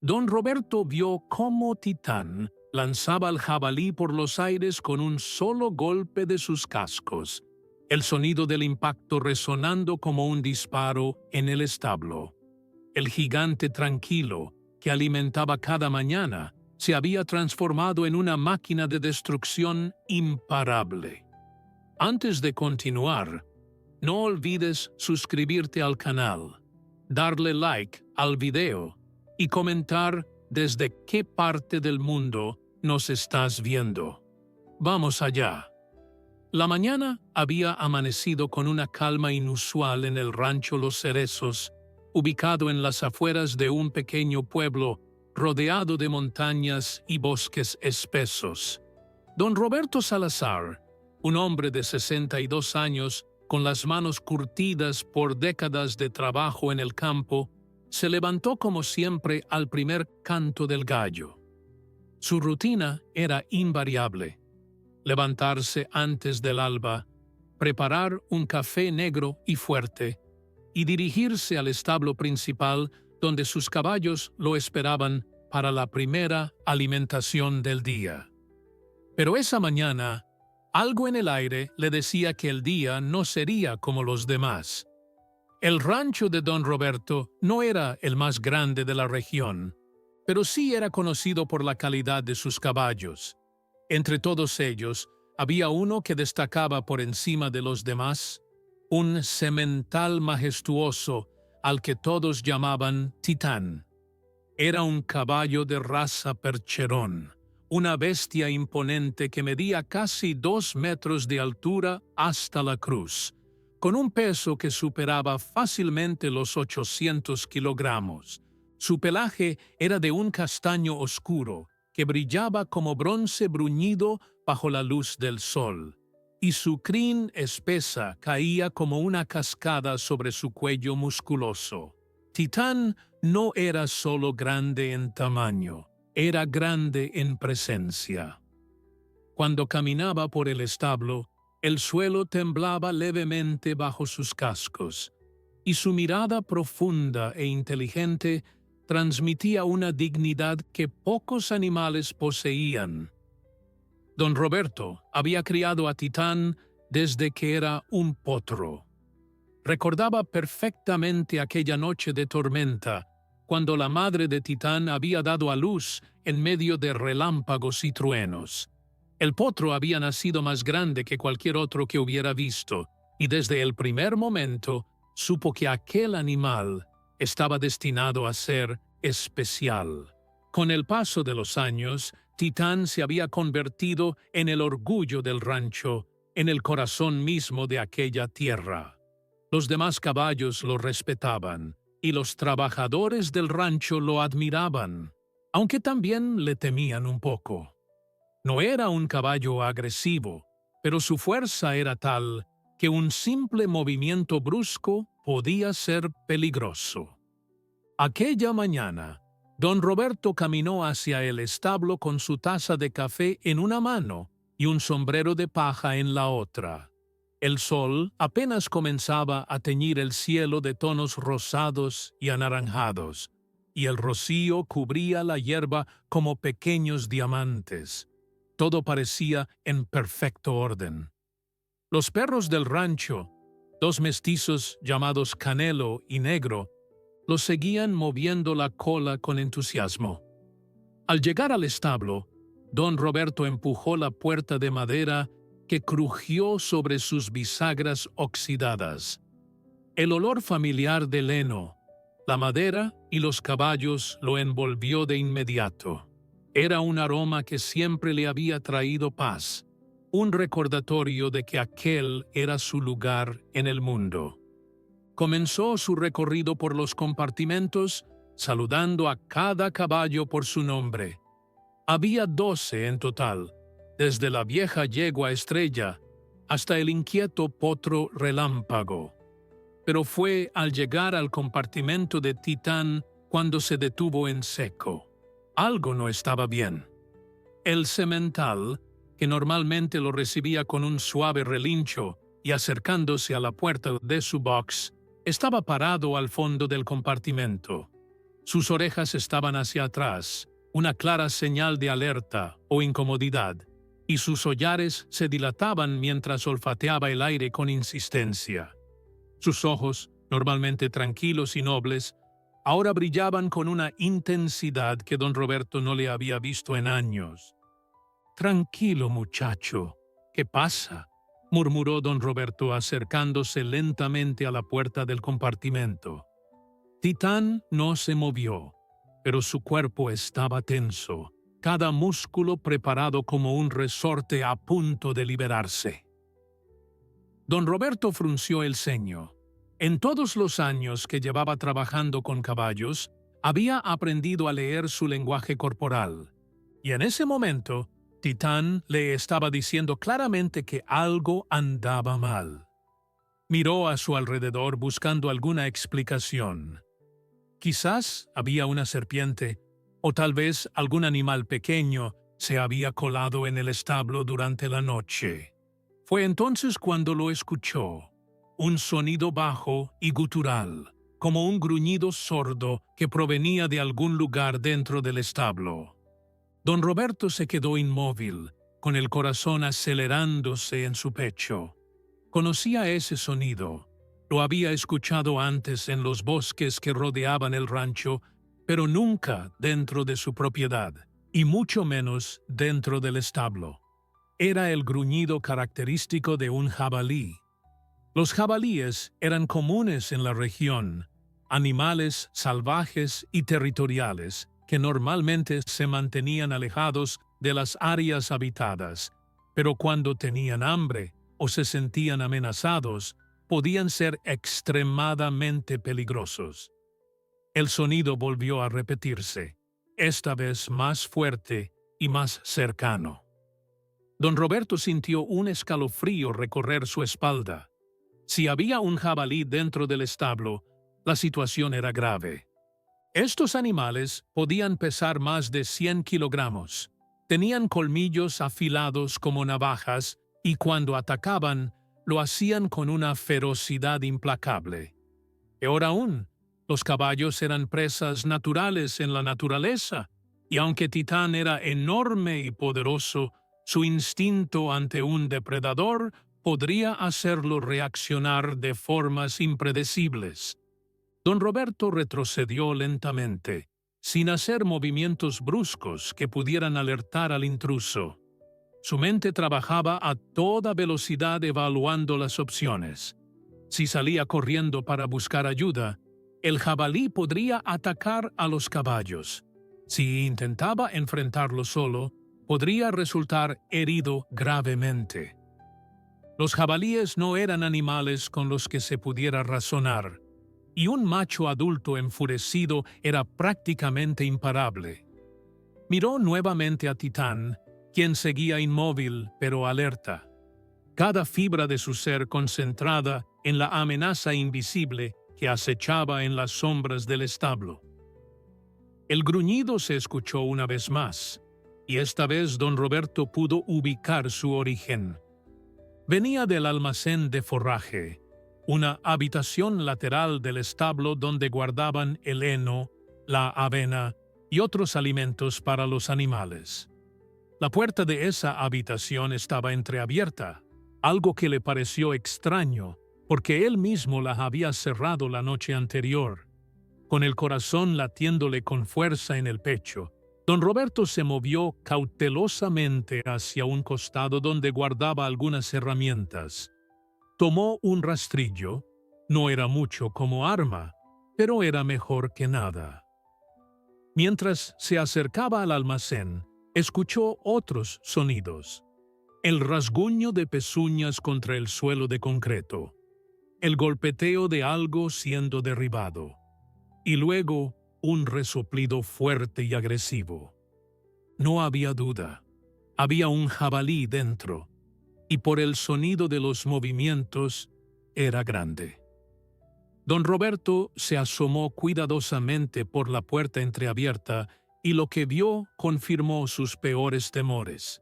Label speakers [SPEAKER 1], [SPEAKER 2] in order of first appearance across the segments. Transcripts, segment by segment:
[SPEAKER 1] Don Roberto vio cómo Titán lanzaba al jabalí por los aires con un solo golpe de sus cascos, el sonido del impacto resonando como un disparo en el establo. El gigante tranquilo, que alimentaba cada mañana, se había transformado en una máquina de destrucción imparable. Antes de continuar, no olvides suscribirte al canal, darle like al video y comentar desde qué parte del mundo nos estás viendo. Vamos allá. La mañana había amanecido con una calma inusual en el rancho Los Cerezos, ubicado en las afueras de un pequeño pueblo rodeado de montañas y bosques espesos. Don Roberto Salazar, un hombre de 62 años, con las manos curtidas por décadas de trabajo en el campo, se levantó como siempre al primer canto del gallo. Su rutina era invariable: levantarse antes del alba, preparar un café negro y fuerte, y dirigirse al establo principal donde sus caballos lo esperaban para la primera alimentación del día. Pero esa mañana, algo en el aire le decía que el día no sería como los demás. El rancho de Don Roberto no era el más grande de la región, pero sí era conocido por la calidad de sus caballos. Entre todos ellos, había uno que destacaba por encima de los demás, un semental majestuoso al que todos llamaban Titán. Era un caballo de raza percherón, una bestia imponente que medía casi 2 metros de altura hasta la cruz, con un peso que superaba fácilmente los 800 kilogramos. Su pelaje era de un castaño oscuro, que brillaba como bronce bruñido bajo la luz del sol, y su crin espesa caía como una cascada sobre su cuello musculoso. Titán no era solo grande en tamaño, era grande en presencia. Cuando caminaba por el establo, el suelo temblaba levemente bajo sus cascos, y su mirada profunda e inteligente transmitía una dignidad que pocos animales poseían. Don Roberto había criado a Titán desde que era un potro. Recordaba perfectamente aquella noche de tormenta, cuando la madre de Titán había dado a luz en medio de relámpagos y truenos. El potro había nacido más grande que cualquier otro que hubiera visto, y desde el primer momento supo que aquel animal estaba destinado a ser especial. Con el paso de los años, Titán se había convertido en el orgullo del rancho, en el corazón mismo de aquella tierra. Los demás caballos lo respetaban, y los trabajadores del rancho lo admiraban, aunque también le temían un poco. No era un caballo agresivo, pero su fuerza era tal que un simple movimiento brusco podía ser peligroso. Aquella mañana, Don Roberto caminó hacia el establo con su taza de café en una mano y un sombrero de paja en la otra. El sol apenas comenzaba a teñir el cielo de tonos rosados y anaranjados, y el rocío cubría la hierba como pequeños diamantes. Todo parecía en perfecto orden. Los perros del rancho, 2 mestizos llamados Canelo y Negro, los seguían moviendo la cola con entusiasmo. Al llegar al establo, Don Roberto empujó la puerta de madera que crujió sobre sus bisagras oxidadas. El olor familiar del heno, la madera y los caballos lo envolvió de inmediato. Era un aroma que siempre le había traído paz, un recordatorio de que aquel era su lugar en el mundo. Comenzó su recorrido por los compartimentos, saludando a cada caballo por su nombre. Había 12 en total, desde la vieja yegua Estrella hasta el inquieto potro Relámpago. Pero fue al llegar al compartimento de Titán cuando se detuvo en seco. Algo no estaba bien. El semental, que normalmente lo recibía con un suave relincho y acercándose a la puerta de su box, estaba parado al fondo del compartimento. Sus orejas estaban hacia atrás, una clara señal de alerta o incomodidad, y sus hollares se dilataban mientras olfateaba el aire con insistencia. Sus ojos, normalmente tranquilos y nobles, ahora brillaban con una intensidad que don Roberto no le había visto en años. «Tranquilo, muchacho. ¿Qué pasa?», murmuró don Roberto acercándose lentamente a la puerta del compartimento. Titán no se movió, pero su cuerpo estaba tenso, cada músculo preparado como un resorte a punto de liberarse. Don Roberto frunció el ceño. En todos los años que llevaba trabajando con caballos, había aprendido a leer su lenguaje corporal, y en ese momento, Titán le estaba diciendo claramente que algo andaba mal. Miró a su alrededor buscando alguna explicación. Quizás había una serpiente, o tal vez algún animal pequeño se había colado en el establo durante la noche. Fue entonces cuando lo escuchó, un sonido bajo y gutural, como un gruñido sordo que provenía de algún lugar dentro del establo. Don Roberto se quedó inmóvil, con el corazón acelerándose en su pecho. Conocía ese sonido. Lo había escuchado antes en los bosques que rodeaban el rancho, pero nunca dentro de su propiedad, y mucho menos dentro del establo. Era el gruñido característico de un jabalí. Los jabalíes eran comunes en la región, animales salvajes y territoriales que normalmente se mantenían alejados de las áreas habitadas, pero cuando tenían hambre o se sentían amenazados, podían ser extremadamente peligrosos. El sonido volvió a repetirse, esta vez más fuerte y más cercano. Don Roberto sintió un escalofrío recorrer su espalda. Si había un jabalí dentro del establo, la situación era grave. Estos animales podían pesar más de 100 kilogramos, tenían colmillos afilados como navajas y cuando atacaban, lo hacían con una ferocidad implacable. Peor aún, los caballos eran presas naturales en la naturaleza, y aunque Titán era enorme y poderoso, su instinto ante un depredador podría hacerlo reaccionar de formas impredecibles. Don Roberto retrocedió lentamente, sin hacer movimientos bruscos que pudieran alertar al intruso. Su mente trabajaba a toda velocidad evaluando las opciones. Si salía corriendo para buscar ayuda, el jabalí podría atacar a los caballos. Si intentaba enfrentarlo solo, podría resultar herido gravemente. Los jabalíes no eran animales con los que se pudiera razonar, y un macho adulto enfurecido era prácticamente imparable. Miró nuevamente a Titán, quien seguía inmóvil pero alerta, cada fibra de su ser concentrada en la amenaza invisible que acechaba en las sombras del establo. El gruñido se escuchó una vez más, y esta vez don Roberto pudo ubicar su origen. Venía del almacén de forraje, una habitación lateral del establo donde guardaban el heno, la avena y otros alimentos para los animales. La puerta de esa habitación estaba entreabierta, algo que le pareció extraño, porque él mismo la había cerrado la noche anterior. Con el corazón latiéndole con fuerza en el pecho, don Roberto se movió cautelosamente hacia un costado donde guardaba algunas herramientas. Tomó un rastrillo, no era mucho como arma, pero era mejor que nada. Mientras se acercaba al almacén, escuchó otros sonidos. El rasguño de pezuñas contra el suelo de concreto, el golpeteo de algo siendo derribado, y luego un resoplido fuerte y agresivo. No había duda, había un jabalí dentro, y por el sonido de los movimientos era grande. Don Roberto se asomó cuidadosamente por la puerta entreabierta y lo que vio confirmó sus peores temores.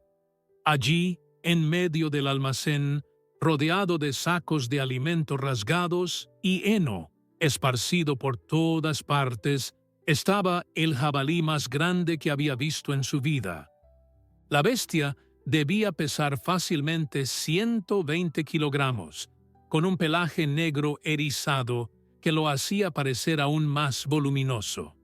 [SPEAKER 1] Allí, en medio del almacén, rodeado de sacos de alimento rasgados y heno esparcido por todas partes, Estaba el jabalí más grande que había visto en su vida. La bestia debía pesar fácilmente 120 kilogramos, con un pelaje negro erizado que lo hacía parecer aún más voluminoso.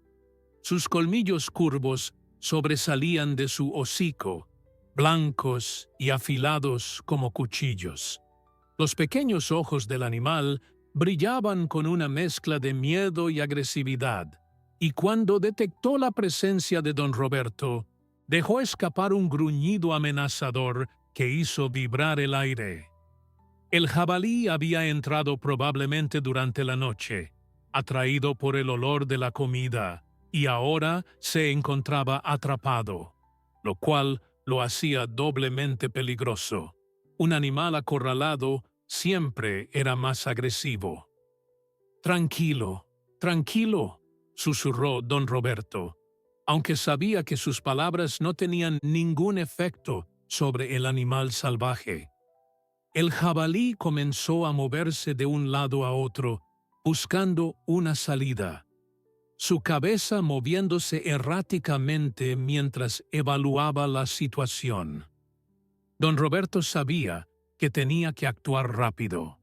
[SPEAKER 1] Sus colmillos curvos sobresalían de su hocico, blancos y afilados como cuchillos. Los pequeños ojos del animal brillaban con una mezcla de miedo y agresividad, y cuando detectó la presencia de don Roberto, dejó escapar un gruñido amenazador que hizo vibrar el aire. El jabalí había entrado probablemente durante la noche, atraído por el olor de la comida, y ahora se encontraba atrapado, lo cual lo hacía doblemente peligroso. Un animal acorralado siempre era más agresivo. «Tranquilo, tranquilo», susurró don Roberto, aunque sabía que sus palabras no tenían ningún efecto sobre el animal salvaje. El jabalí comenzó a moverse de un lado a otro, buscando una salida, su cabeza moviéndose erráticamente mientras evaluaba la situación. Don Roberto sabía que tenía que actuar rápido.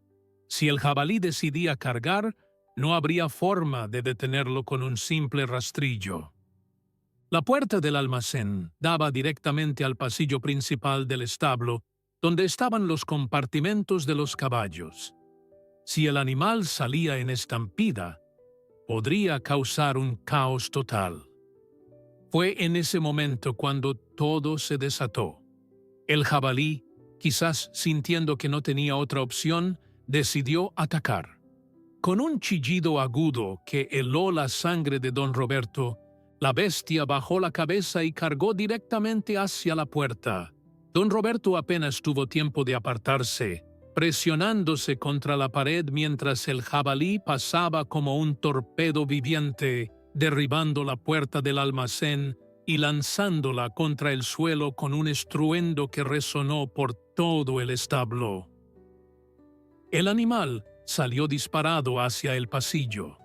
[SPEAKER 1] Si el jabalí decidía cargar, no habría forma de detenerlo con un simple rastrillo. La puerta del almacén daba directamente al pasillo principal del establo, donde estaban los compartimentos de los caballos. Si el animal salía en estampida, podría causar un caos total. Fue en ese momento cuando todo se desató. El jabalí, quizás sintiendo que no tenía otra opción, decidió atacar. Con un chillido agudo que heló la sangre de don Roberto, la bestia bajó la cabeza y cargó directamente hacia la puerta. Don Roberto apenas tuvo tiempo de apartarse, presionándose contra la pared mientras el jabalí pasaba como un torpedo viviente, derribando la puerta del almacén y lanzándola contra el suelo con un estruendo que resonó por todo el establo. El animal salió disparado hacia el pasillo,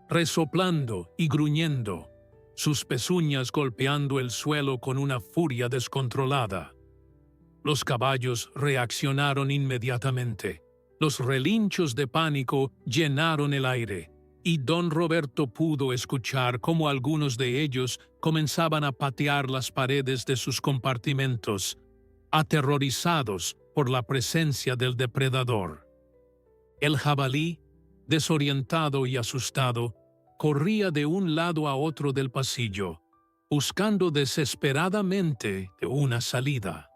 [SPEAKER 1] resoplando y gruñendo, sus pezuñas golpeando el suelo con una furia descontrolada. Los caballos reaccionaron inmediatamente. Los relinchos de pánico llenaron el aire, y don Roberto pudo escuchar cómo algunos de ellos comenzaban a patear las paredes de sus compartimentos, aterrorizados por la presencia del depredador. El jabalí, desorientado y asustado, corría de un lado a otro del pasillo, buscando desesperadamente una salida.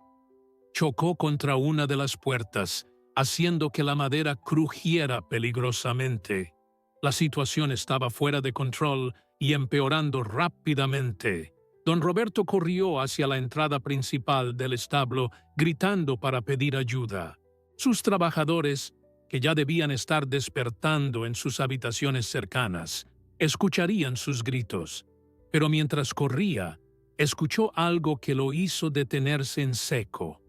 [SPEAKER 1] Chocó contra una de las puertas, haciendo que la madera crujiera peligrosamente. La situación estaba fuera de control y empeorando rápidamente. Don Roberto corrió hacia la entrada principal del establo, gritando para pedir ayuda. Sus trabajadores, que ya debían estar despertando en sus habitaciones cercanas, escucharían sus gritos. Pero mientras corría, escuchó algo que lo hizo detenerse en seco.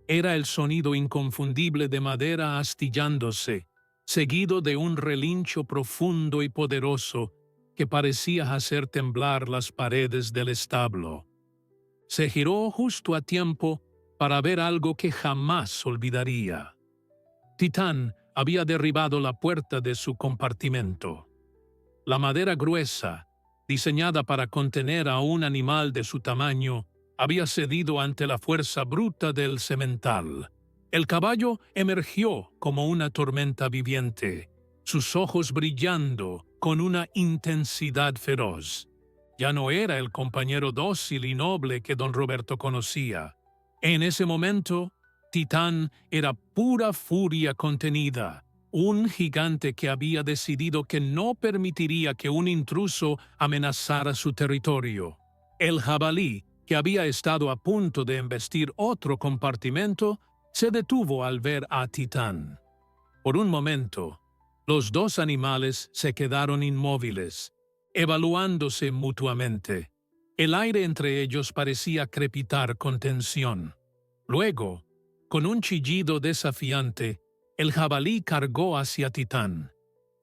[SPEAKER 1] Era el sonido inconfundible de madera astillándose, seguido de un relincho profundo y poderoso que parecía hacer temblar las paredes del establo. Se giró justo a tiempo para ver algo que jamás olvidaría. Titán había derribado la puerta de su compartimento. La madera gruesa, diseñada para contener a un animal de su tamaño, había cedido ante la fuerza bruta del semental. El caballo emergió como una tormenta viviente, sus ojos brillando con una intensidad feroz. Ya no era el compañero dócil y noble que don Roberto conocía. En ese momento, Titán era pura furia contenida, un gigante que había decidido que no permitiría que un intruso amenazara su territorio. El jabalí, que había estado a punto de embestir otro compartimento, se detuvo al ver a Titán. Por un momento, los dos animales se quedaron inmóviles, evaluándose mutuamente. El aire entre ellos parecía crepitar con tensión. Luego, con un chillido desafiante, el jabalí cargó hacia Titán.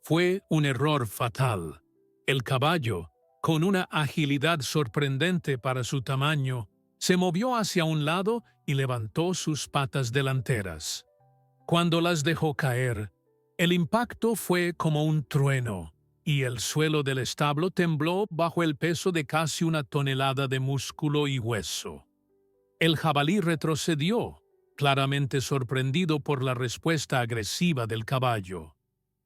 [SPEAKER 1] Fue un error fatal. El caballo, Con una agilidad sorprendente para su tamaño, se movió hacia un lado y levantó sus patas delanteras. Cuando las dejó caer, el impacto fue como un trueno, y el suelo del establo tembló bajo el peso de casi 1 tonelada de músculo y hueso. El jabalí retrocedió, claramente sorprendido por la respuesta agresiva del caballo.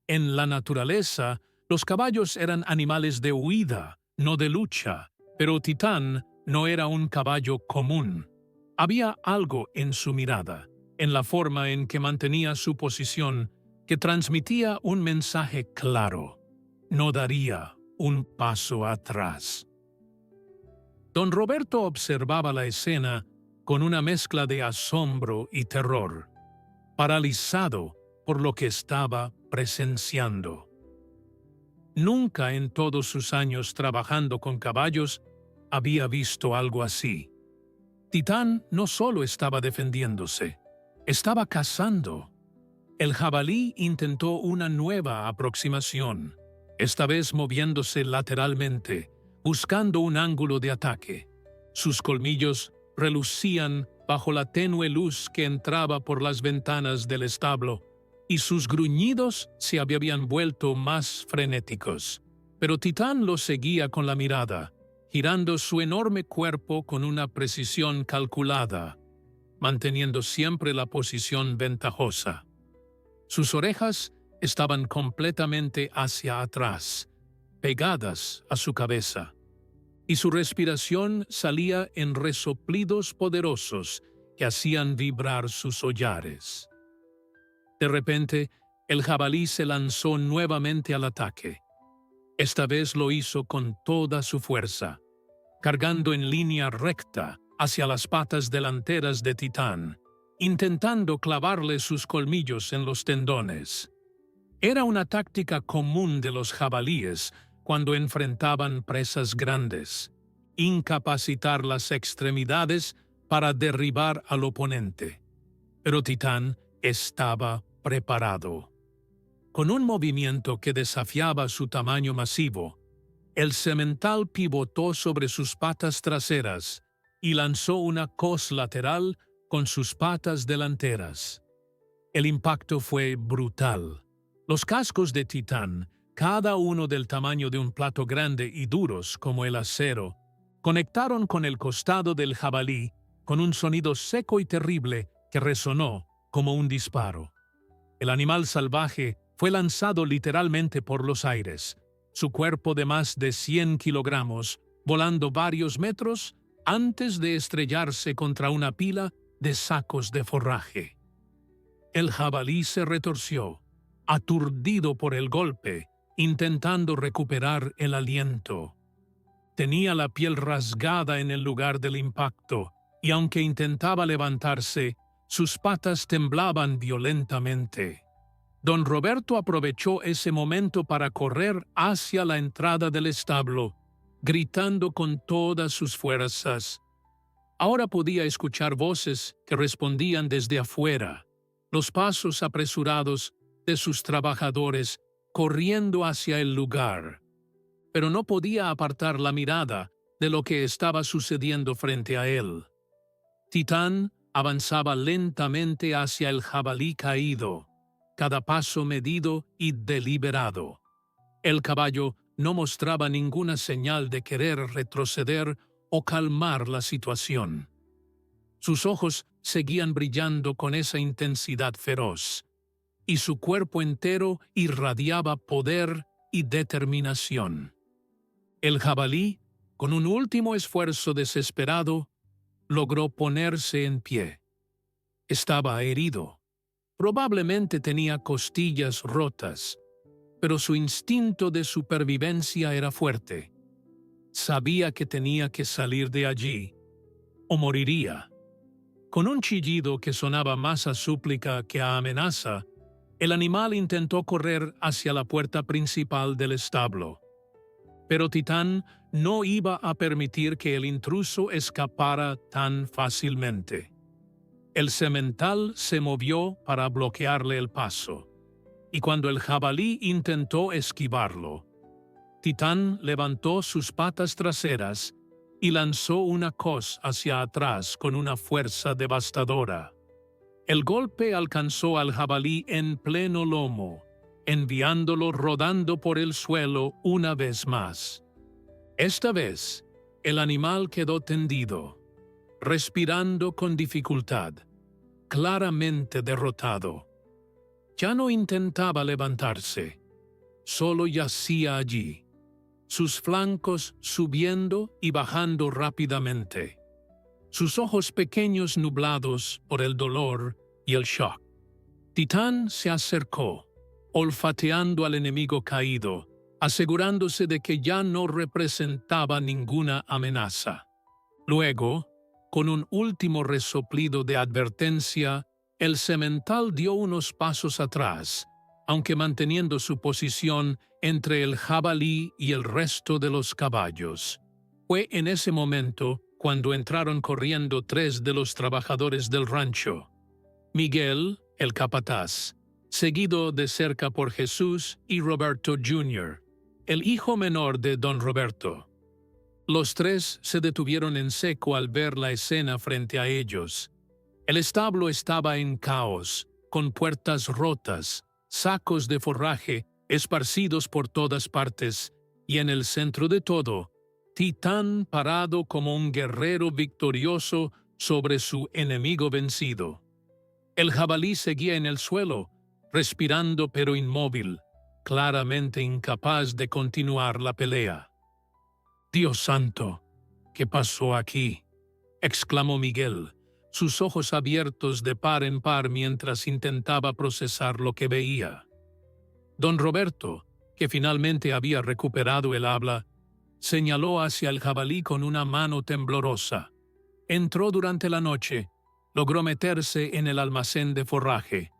[SPEAKER 1] En la naturaleza, los caballos eran animales de huida, no de lucha, pero Titán no era un caballo común. Había algo en su mirada, en la forma en que mantenía su posición, que transmitía un mensaje claro. No daría un paso atrás. Don Roberto observaba la escena con una mezcla de asombro y terror, paralizado por lo que estaba presenciando. Nunca en todos sus años trabajando con caballos había visto algo así. Titán no solo estaba defendiéndose, estaba cazando. El jabalí intentó una nueva aproximación, esta vez moviéndose lateralmente, buscando un ángulo de ataque. Sus colmillos relucían bajo la tenue luz que entraba por las ventanas del establo, y sus gruñidos se habían vuelto más frenéticos. Pero Titán lo seguía con la mirada, girando su enorme cuerpo con una precisión calculada, manteniendo siempre la posición ventajosa. Sus orejas estaban completamente hacia atrás, pegadas a su cabeza, y su respiración salía en resoplidos poderosos que hacían vibrar sus hollares. De repente, el jabalí se lanzó nuevamente al ataque. Esta vez lo hizo con toda su fuerza, cargando en línea recta hacia las patas delanteras de Titán, intentando clavarle sus colmillos en los tendones. Era una táctica común de los jabalíes cuando enfrentaban presas grandes: incapacitar las extremidades para derribar al oponente. Pero Titán estaba preparado. Con un movimiento que desafiaba su tamaño masivo, el semental pivotó sobre sus patas traseras y lanzó una cos lateral con sus patas delanteras. El impacto fue brutal. Los cascos de Titán, cada uno del tamaño de un plato grande y duros como el acero, conectaron con el costado del jabalí con un sonido seco y terrible que resonó como un disparo. El animal salvaje fue lanzado literalmente por los aires, su cuerpo de más de 100 kilogramos, volando varios metros antes de estrellarse contra una pila de sacos de forraje. El jabalí se retorció, aturdido por el golpe, intentando recuperar el aliento. Tenía la piel rasgada en el lugar del impacto, y aunque intentaba levantarse, sus patas temblaban violentamente. Don Roberto aprovechó ese momento para correr hacia la entrada del establo, gritando con todas sus fuerzas. Ahora podía escuchar voces que respondían desde afuera, los pasos apresurados de sus trabajadores corriendo hacia el lugar. Pero no podía apartar la mirada de lo que estaba sucediendo frente a él. Titán avanzaba lentamente hacia el jabalí caído, cada paso medido y deliberado. El caballo no mostraba ninguna señal de querer retroceder o calmar la situación. Sus ojos seguían brillando con esa intensidad feroz, y su cuerpo entero irradiaba poder y determinación. El jabalí, con un último esfuerzo desesperado, logró ponerse en pie. Estaba herido. Probablemente tenía costillas rotas, pero su instinto de supervivencia era fuerte. Sabía que tenía que salir de allí, o moriría. Con un chillido que sonaba más a súplica que a amenaza, el animal intentó correr hacia la puerta principal del establo. Pero Titán no iba a permitir que el intruso escapara tan fácilmente. El semental se movió para bloquearle el paso, y cuando el jabalí intentó esquivarlo, Titán levantó sus patas traseras y lanzó una hoz hacia atrás con una fuerza devastadora. El golpe alcanzó al jabalí en pleno lomo, enviándolo rodando por el suelo una vez más. Esta vez, el animal quedó tendido, respirando con dificultad, claramente derrotado. Ya no intentaba levantarse, solo yacía allí, sus flancos subiendo y bajando rápidamente, sus ojos pequeños nublados por el dolor y el shock. Titán se acercó, olfateando al enemigo caído, asegurándose de que ya no representaba ninguna amenaza. Luego, con un último resoplido de advertencia, el semental dio unos pasos atrás, aunque manteniendo su posición entre el jabalí y el resto de los caballos. Fue en ese momento cuando entraron corriendo 3 de los trabajadores del rancho. Miguel, el capataz, seguido de cerca por Jesús y Roberto Jr., el hijo menor de don Roberto. Los 3 se detuvieron en seco al ver la escena frente a ellos. El establo estaba en caos, con puertas rotas, sacos de forraje esparcidos por todas partes, y en el centro de todo, Titán parado como un guerrero victorioso sobre su enemigo vencido. El jabalí seguía en el suelo, respirando pero inmóvil, claramente incapaz de continuar la pelea. «Dios santo, ¿qué pasó aquí?», exclamó Miguel, sus ojos abiertos de par en par mientras intentaba procesar lo que veía. Don Roberto, que finalmente había recuperado el habla, señaló hacia el jabalí con una mano temblorosa. Entró durante la noche, logró meterse en el almacén de forraje.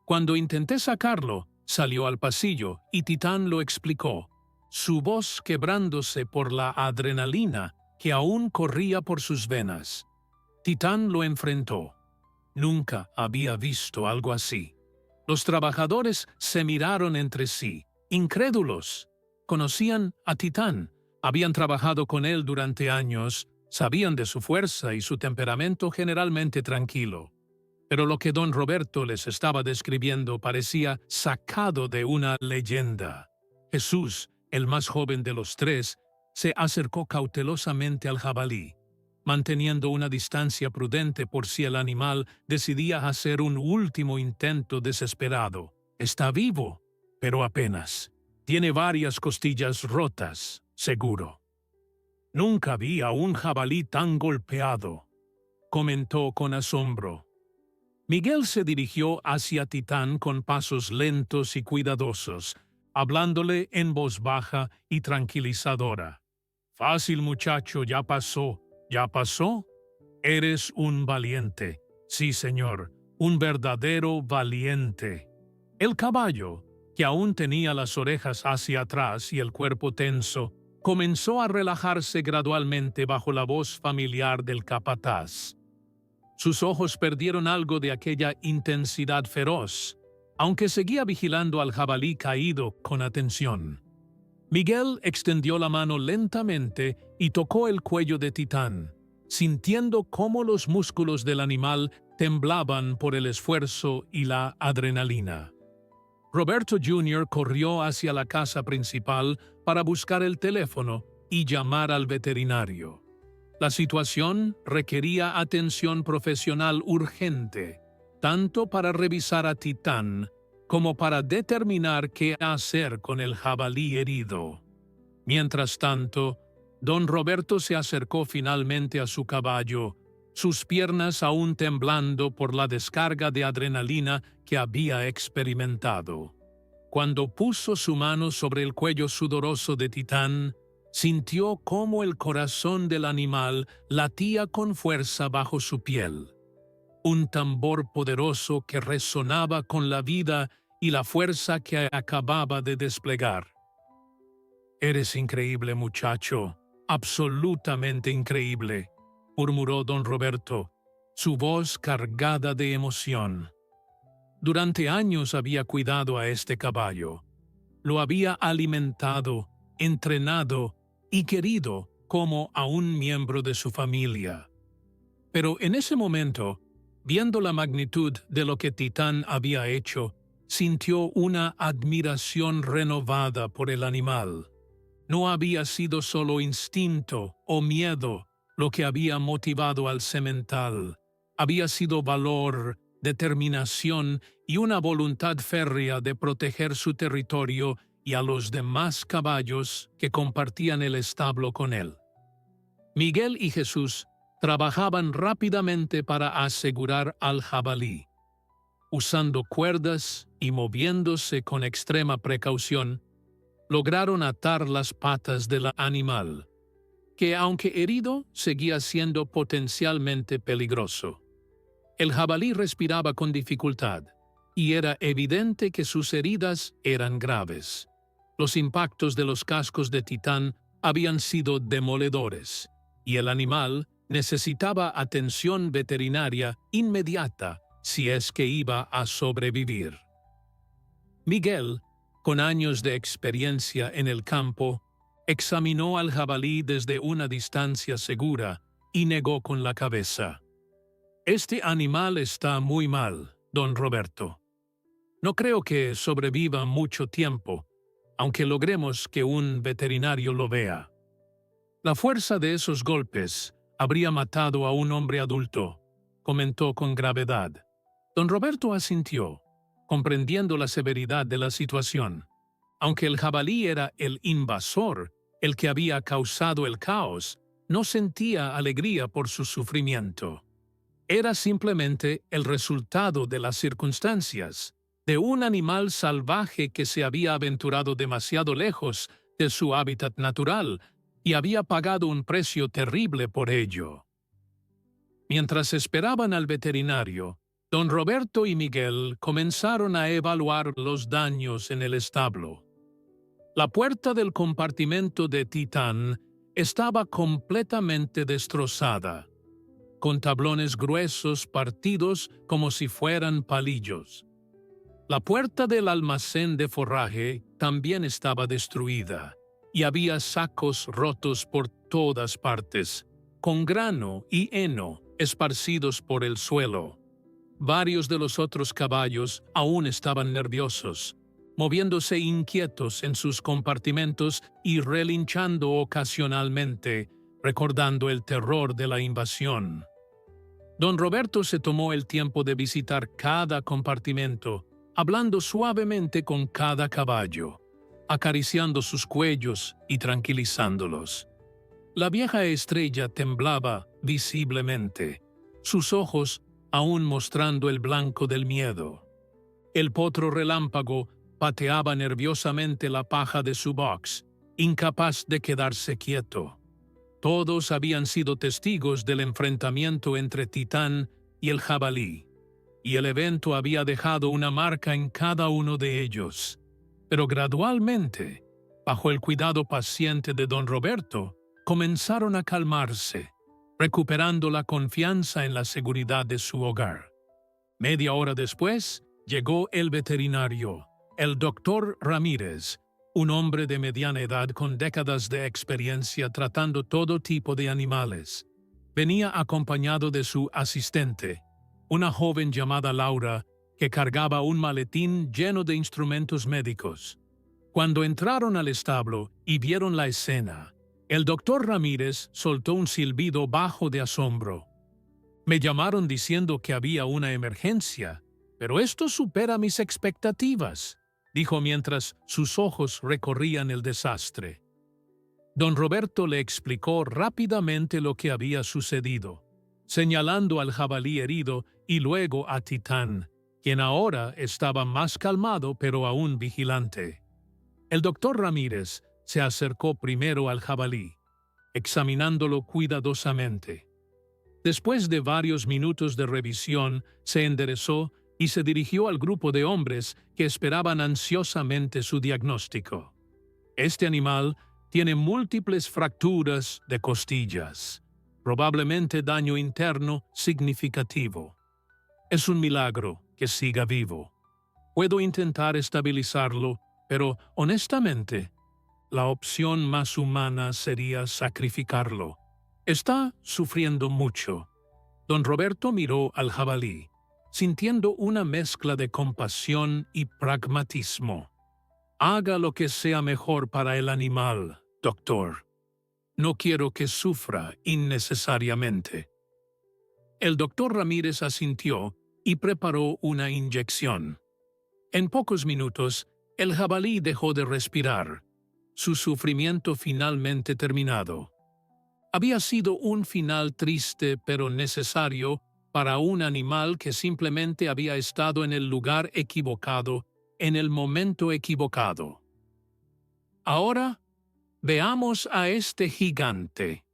[SPEAKER 1] Cuando intenté sacarlo, salió al pasillo y Titán lo explicó, su voz quebrándose por la adrenalina que aún corría por sus venas. Titán lo enfrentó. Nunca había visto algo así. Los trabajadores se miraron entre sí, incrédulos. Conocían a Titán, habían trabajado con él durante años, sabían de su fuerza y su temperamento generalmente tranquilo. Pero lo que don Roberto les estaba describiendo parecía sacado de una leyenda. Jesús, el más joven de los 3, se acercó cautelosamente al jabalí, manteniendo una distancia prudente por si el animal decidía hacer un último intento desesperado. Está vivo, pero apenas. Tiene varias costillas rotas, seguro. «Nunca vi a un jabalí tan golpeado», comentó con asombro. Miguel se dirigió hacia Titán con pasos lentos y cuidadosos, hablándole en voz baja y tranquilizadora. «Fácil, muchacho, ya pasó. ¿Ya pasó? Eres un valiente. Sí, señor, un verdadero valiente». El caballo, que aún tenía las orejas hacia atrás y el cuerpo tenso, comenzó a relajarse gradualmente bajo la voz familiar del capataz. Sus ojos perdieron algo de aquella intensidad feroz, aunque seguía vigilando al jabalí caído con atención. Miguel extendió la mano lentamente y tocó el cuello de Titán, sintiendo cómo los músculos del animal temblaban por el esfuerzo y la adrenalina. Roberto Jr. corrió hacia la casa principal para buscar el teléfono y llamar al veterinario. La situación requería atención profesional urgente, tanto para revisar a Titán como para determinar qué hacer con el jabalí herido. Mientras tanto, don Roberto se acercó finalmente a su caballo, sus piernas aún temblando por la descarga de adrenalina que había experimentado. Cuando puso su mano sobre el cuello sudoroso de Titán, sintió cómo el corazón del animal latía con fuerza bajo su piel. Un tambor poderoso que resonaba con la vida y la fuerza que acababa de desplegar. «Eres increíble, muchacho, absolutamente increíble», murmuró don Roberto, su voz cargada de emoción. Durante años había cuidado a este caballo. Lo había alimentado, entrenado y querido como a un miembro de su familia. Pero en ese momento, viendo la magnitud de lo que Titán había hecho, sintió una admiración renovada por el animal. No había sido solo instinto o miedo lo que había motivado al semental. Había sido valor, determinación y una voluntad férrea de proteger su territorio y a los demás caballos que compartían el establo con él. Miguel y Jesús trabajaban rápidamente para asegurar al jabalí. Usando cuerdas y moviéndose con extrema precaución, lograron atar las patas del animal, que aunque herido, seguía siendo potencialmente peligroso. El jabalí respiraba con dificultad, y era evidente que sus heridas eran graves. Los impactos de los cascos de Titán habían sido demoledores, y el animal necesitaba atención veterinaria inmediata si es que iba a sobrevivir. Miguel, con años de experiencia en el campo, examinó al jabalí desde una distancia segura y negó con la cabeza. «Este animal está muy mal, don Roberto. No creo que sobreviva mucho tiempo, aunque logremos que un veterinario lo vea. La fuerza de esos golpes habría matado a un hombre adulto», comentó con gravedad. Don Roberto asintió, comprendiendo la severidad de la situación. Aunque el jabalí era el invasor, el que había causado el caos, no sentía alegría por su sufrimiento. Era simplemente el resultado de las circunstancias, de un animal salvaje que se había aventurado demasiado lejos de su hábitat natural y había pagado un precio terrible por ello. Mientras esperaban al veterinario, don Roberto y Miguel comenzaron a evaluar los daños en el establo. La puerta del compartimento de Titán estaba completamente destrozada, con tablones gruesos partidos como si fueran palillos. La puerta del almacén de forraje también estaba destruida, y había sacos rotos por todas partes, con grano y heno esparcidos por el suelo. Varios de los otros caballos aún estaban nerviosos, moviéndose inquietos en sus compartimentos y relinchando ocasionalmente, recordando el terror de la invasión. Don Roberto se tomó el tiempo de visitar cada compartimento, hablando suavemente con cada caballo, acariciando sus cuellos y tranquilizándolos. La vieja estrella temblaba visiblemente, sus ojos aún mostrando el blanco del miedo. El potro relámpago pateaba nerviosamente la paja de su box, incapaz de quedarse quieto. Todos habían sido testigos del enfrentamiento entre Titán y el jabalí, y el evento había dejado una marca en cada uno de ellos. Pero gradualmente, bajo el cuidado paciente de don Roberto, comenzaron a calmarse, recuperando la confianza en la seguridad de su hogar. Media hora después, llegó el veterinario, el doctor Ramírez, un hombre de mediana edad con décadas de experiencia tratando todo tipo de animales. Venía acompañado de su asistente, una joven llamada Laura, que cargaba un maletín lleno de instrumentos médicos. Cuando entraron al establo y vieron la escena, el doctor Ramírez soltó un silbido bajo de asombro. «Me llamaron diciendo que había una emergencia, pero esto supera mis expectativas», dijo mientras sus ojos recorrían el desastre. Don Roberto le explicó rápidamente lo que había sucedido, señalando al jabalí herido y luego a Titán, quien ahora estaba más calmado pero aún vigilante. El doctor Ramírez se acercó primero al jabalí, examinándolo cuidadosamente. Después de varios minutos de revisión, se enderezó y se dirigió al grupo de hombres que esperaban ansiosamente su diagnóstico. «Este animal tiene múltiples fracturas de costillas, probablemente daño interno significativo. Es un milagro que siga vivo. Puedo intentar estabilizarlo, pero honestamente, la opción más humana sería sacrificarlo. Está sufriendo mucho. Don Roberto miró al jabalí, sintiendo una mezcla de compasión y pragmatismo. Haga lo que sea mejor para el animal, doctor. No quiero que sufra innecesariamente. El doctor Ramírez asintió y preparó una inyección. En pocos minutos, el jabalí dejó de respirar, su sufrimiento finalmente terminado. Había sido un final triste pero necesario para un animal que simplemente había estado en el lugar equivocado, en el momento equivocado. Ahora, veamos a este gigante,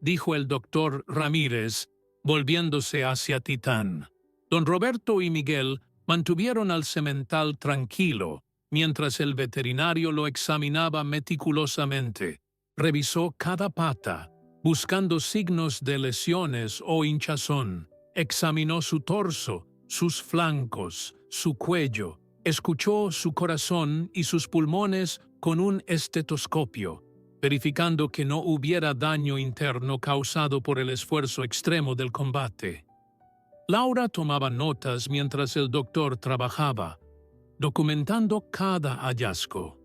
[SPEAKER 1] dijo el doctor Ramírez, volviéndose hacia Titán. Don Roberto y Miguel mantuvieron al semental tranquilo, mientras el veterinario lo examinaba meticulosamente. Revisó cada pata, buscando signos de lesiones o hinchazón. Examinó su torso, sus flancos, su cuello. Escuchó su corazón y sus pulmones con un estetoscopio, verificando que no hubiera daño interno causado por el esfuerzo extremo del combate. Laura tomaba notas mientras el doctor trabajaba, documentando cada hallazgo.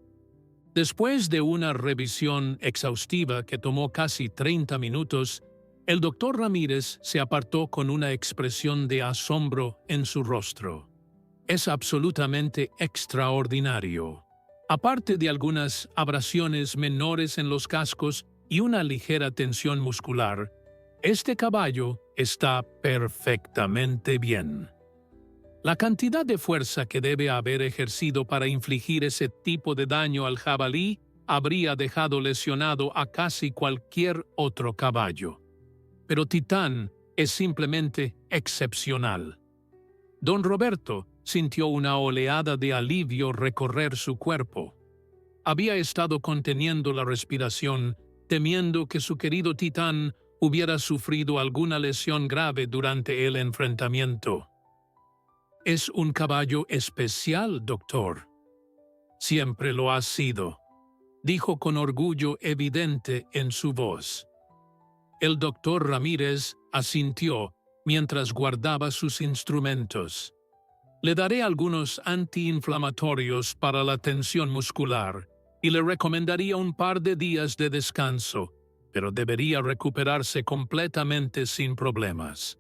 [SPEAKER 1] Después de una revisión exhaustiva que tomó casi 30 minutos, el doctor Ramírez se apartó con una expresión de asombro en su rostro. Es absolutamente extraordinario. Aparte de algunas abrasiones menores en los cascos y una ligera tensión muscular, este caballo está perfectamente bien. La cantidad de fuerza que debe haber ejercido para infligir ese tipo de daño al jabalí habría dejado lesionado a casi cualquier otro caballo. Pero Titán es simplemente excepcional. Don Roberto sintió una oleada de alivio recorrer su cuerpo. Había estado conteniendo la respiración, temiendo que su querido Titán hubiera sufrido alguna lesión grave durante el enfrentamiento. Es un caballo especial, doctor. Siempre lo ha sido, dijo con orgullo evidente en su voz. El doctor Ramírez asintió mientras guardaba sus instrumentos. Le daré algunos antiinflamatorios para la tensión muscular y le recomendaría un par de días de descanso, pero debería recuperarse completamente sin problemas.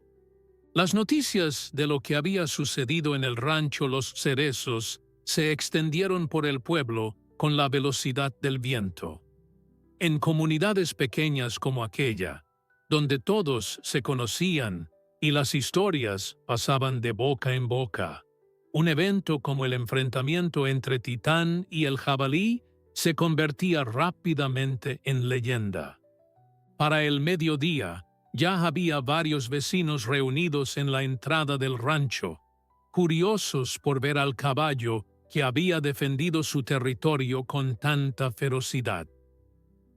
[SPEAKER 1] Las noticias de lo que había sucedido en el rancho Los Cerezos se extendieron por el pueblo con la velocidad del viento. En comunidades pequeñas como aquella, donde todos se conocían y las historias pasaban de boca en boca, un evento como el enfrentamiento entre Titán y el jabalí se convertía rápidamente en leyenda. Para el mediodía, ya había varios vecinos reunidos en la entrada del rancho, curiosos por ver al caballo que había defendido su territorio con tanta ferocidad.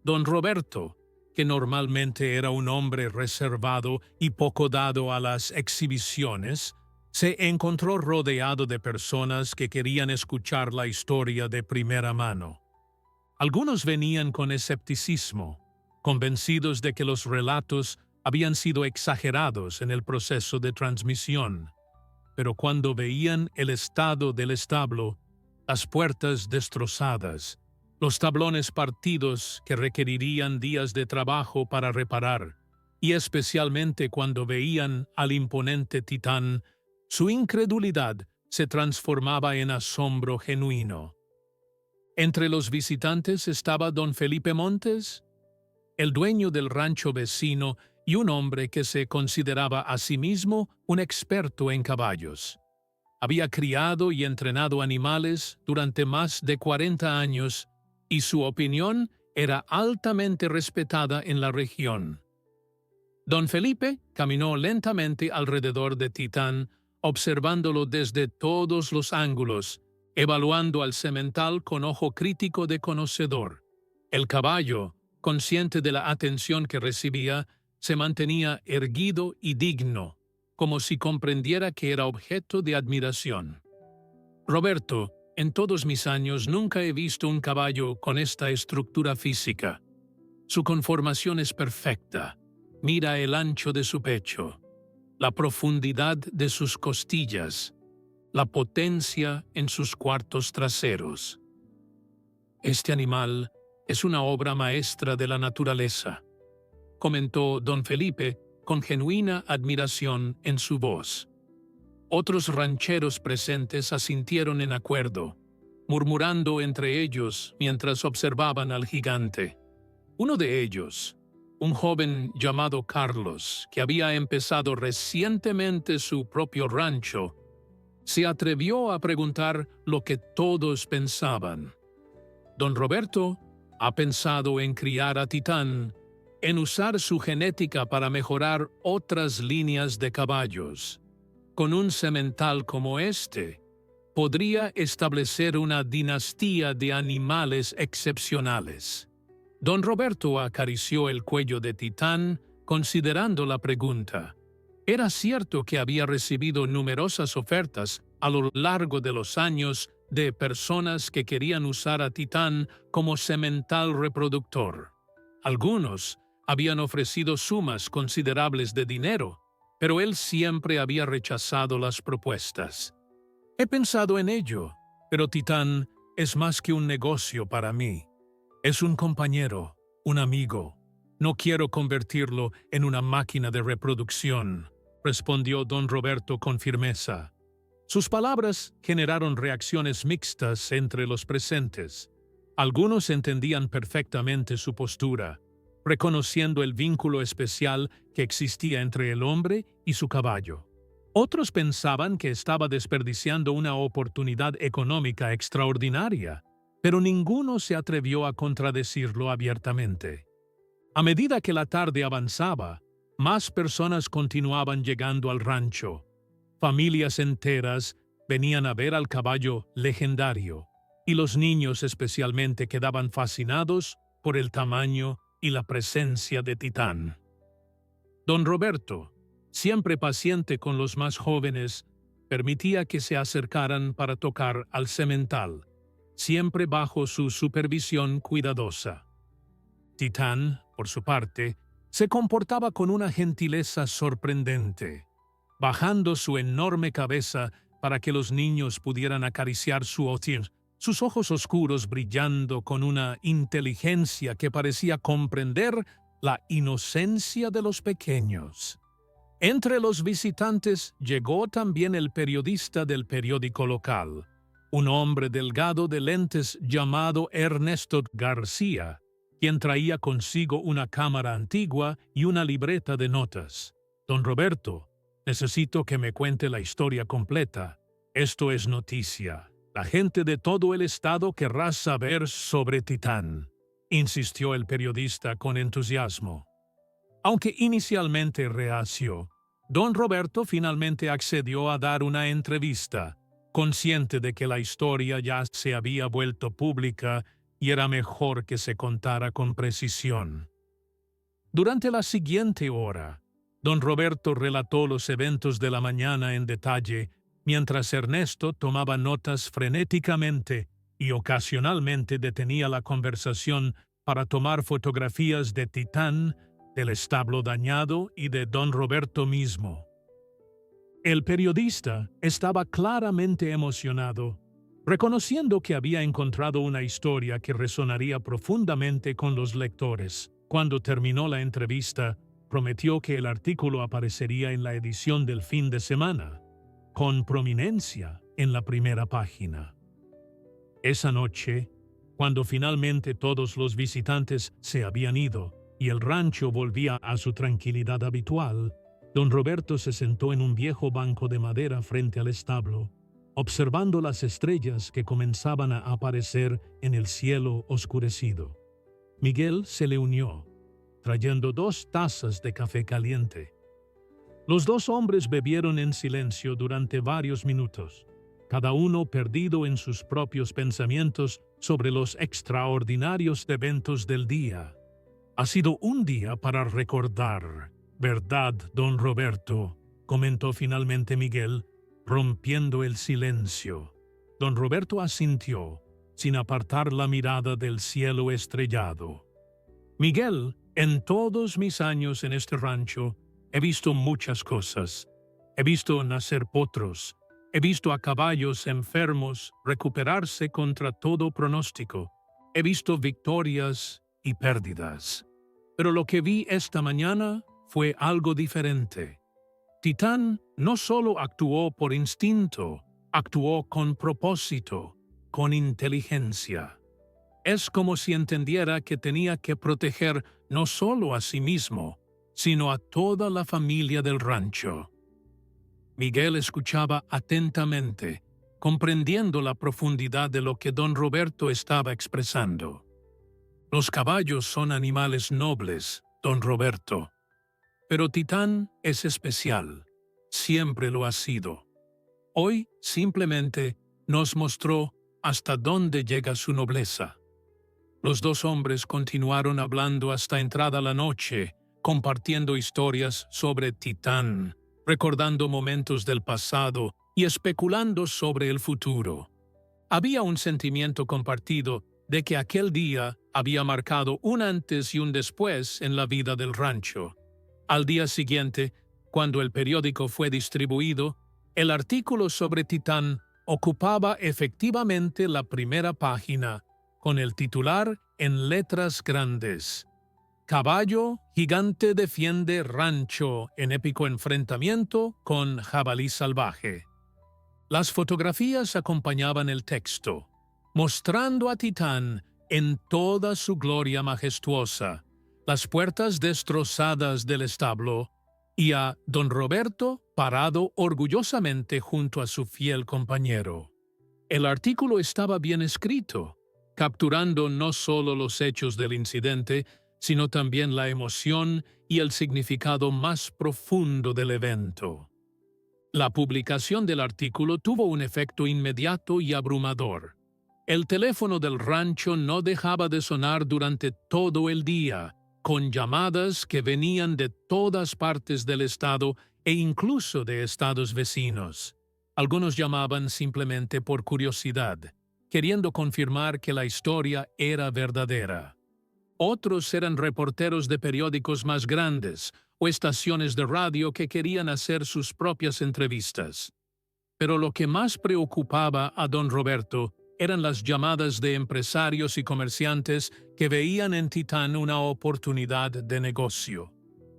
[SPEAKER 1] Don Roberto, que normalmente era un hombre reservado y poco dado a las exhibiciones, se encontró rodeado de personas que querían escuchar la historia de primera mano. Algunos venían con escepticismo, convencidos de que los relatos habían sido exagerados en el proceso de transmisión, pero cuando veían el estado del establo, las puertas destrozadas, los tablones partidos que requerirían días de trabajo para reparar, y especialmente cuando veían al imponente Titán, su incredulidad se transformaba en asombro genuino. Entre los visitantes estaba don Felipe Montes, el dueño del rancho vecino y un hombre que se consideraba a sí mismo un experto en caballos. Había criado y entrenado animales durante más de 40 años y su opinión era altamente respetada en la región. Don Felipe caminó lentamente alrededor de Titán, observándolo desde todos los ángulos, evaluando al semental con ojo crítico de conocedor. El caballo, consciente de la atención que recibía, se mantenía erguido y digno, como si comprendiera que era objeto de admiración. Roberto, En todos mis años nunca he visto un caballo con esta estructura física. Su conformación es perfecta. Mira el ancho de su pecho, la profundidad de sus costillas, la potencia en sus cuartos traseros. Este animal es una obra maestra de la naturaleza, comentó don Felipe con genuina admiración en su voz. Otros rancheros presentes asintieron en acuerdo, murmurando entre ellos mientras observaban al gigante. Uno de ellos, un joven llamado Carlos, que había empezado recientemente su propio rancho, se atrevió a preguntar lo que todos pensaban. Don Roberto ha pensado en criar a Titán, en usar su genética para mejorar otras líneas de caballos. Con un semental como este, podría establecer una dinastía de animales excepcionales. Don Roberto acarició el cuello de Titán, considerando la pregunta. Era cierto que había recibido numerosas ofertas a lo largo de los años de personas que querían usar a Titán como semental reproductor. Algunos habían ofrecido sumas considerables de dinero, pero él siempre había rechazado las propuestas. He pensado en ello, pero Titán es más que un negocio para mí. Es un compañero, un amigo. No quiero convertirlo en una máquina de reproducción, respondió don Roberto con firmeza. Sus palabras generaron reacciones mixtas entre los presentes. Algunos entendían perfectamente su postura, reconociendo el vínculo especial que existía entre el hombre y su caballo. Otros pensaban que estaba desperdiciando una oportunidad económica extraordinaria, pero ninguno se atrevió a contradecirlo abiertamente. A medida que la tarde avanzaba, más personas continuaban llegando al rancho. Familias enteras venían a ver al caballo legendario, y los niños especialmente quedaban fascinados por el tamaño y la presencia de Titán. Don Roberto, siempre paciente con los más jóvenes, permitía que se acercaran para tocar al semental, siempre bajo su supervisión cuidadosa. Titán, por su parte, se comportaba con una gentileza sorprendente, bajando su enorme cabeza para que los niños pudieran acariciar su otir, sus ojos oscuros brillando con una inteligencia que parecía comprender la inocencia de los pequeños. Entre los visitantes llegó también el periodista del periódico local, un hombre delgado de lentes llamado Ernesto García, quien traía consigo una cámara antigua y una libreta de notas. Don Roberto, necesito que me cuente la historia completa. Esto es noticia. La gente de todo el estado querrá saber sobre Titán, insistió el periodista con entusiasmo. Aunque inicialmente reacio, don Roberto finalmente accedió a dar una entrevista, consciente de que la historia ya se había vuelto pública y era mejor que se contara con precisión. Durante la siguiente hora, don Roberto relató los eventos de la mañana en detalle, mientras Ernesto tomaba notas frenéticamente y ocasionalmente detenía la conversación para tomar fotografías de Titán, del establo dañado y de don Roberto mismo. El periodista estaba claramente emocionado, reconociendo que había encontrado una historia que resonaría profundamente con los lectores. Cuando terminó la entrevista, prometió que el artículo aparecería en la edición del fin de semana, con prominencia en la primera página. Esa noche, cuando finalmente todos los visitantes se habían ido y el rancho volvía a su tranquilidad habitual, don Roberto se sentó en un viejo banco de madera frente al establo, observando las estrellas que comenzaban a aparecer en el cielo oscurecido. Miguel se le unió, trayendo 2 tazas de café caliente. Los 2 hombres bebieron en silencio durante varios minutos, cada uno perdido en sus propios pensamientos sobre los extraordinarios eventos del día. Ha sido un día para recordar, ¿verdad, don Roberto?, comentó finalmente Miguel, rompiendo el silencio. Don Roberto asintió, sin apartar la mirada del cielo estrellado. Miguel, en todos mis años en este rancho, he visto muchas cosas. He visto nacer potros. He visto a caballos enfermos recuperarse contra todo pronóstico. He visto victorias y pérdidas. Pero lo que vi esta mañana fue algo diferente. Titán no solo actuó por instinto, actuó con propósito, con inteligencia. Es como si entendiera que tenía que proteger no solo a sí mismo, sino a toda la familia del rancho. Miguel escuchaba atentamente, comprendiendo la profundidad de lo que don Roberto estaba expresando. Los caballos son animales nobles, don Roberto. Pero Titán es especial, siempre lo ha sido. Hoy simplemente nos mostró hasta dónde llega su nobleza. Los dos hombres continuaron hablando hasta entrada la noche, compartiendo historias sobre Titán, recordando momentos del pasado y especulando sobre el futuro. Había un sentimiento compartido de que aquel día había marcado un antes y un después en la vida del rancho. Al día siguiente, cuando el periódico fue distribuido, el artículo sobre Titán ocupaba efectivamente la primera página, con el titular en letras grandes: Caballo gigante defiende rancho en épico enfrentamiento con jabalí salvaje. Las fotografías acompañaban el texto, mostrando a Titán en toda su gloria majestuosa, las puertas destrozadas del establo y a don Roberto parado orgullosamente junto a su fiel compañero. El artículo estaba bien escrito, capturando no solo los hechos del incidente, sino también la emoción y el significado más profundo del evento. La publicación del artículo tuvo un efecto inmediato y abrumador. El teléfono del rancho no dejaba de sonar durante todo el día, con llamadas que venían de todas partes del estado e incluso de estados vecinos. Algunos llamaban simplemente por curiosidad, queriendo confirmar que la historia era verdadera. Otros eran reporteros de periódicos más grandes o estaciones de radio que querían hacer sus propias entrevistas. Pero lo que más preocupaba a don Roberto eran las llamadas de empresarios y comerciantes que veían en Titán una oportunidad de negocio.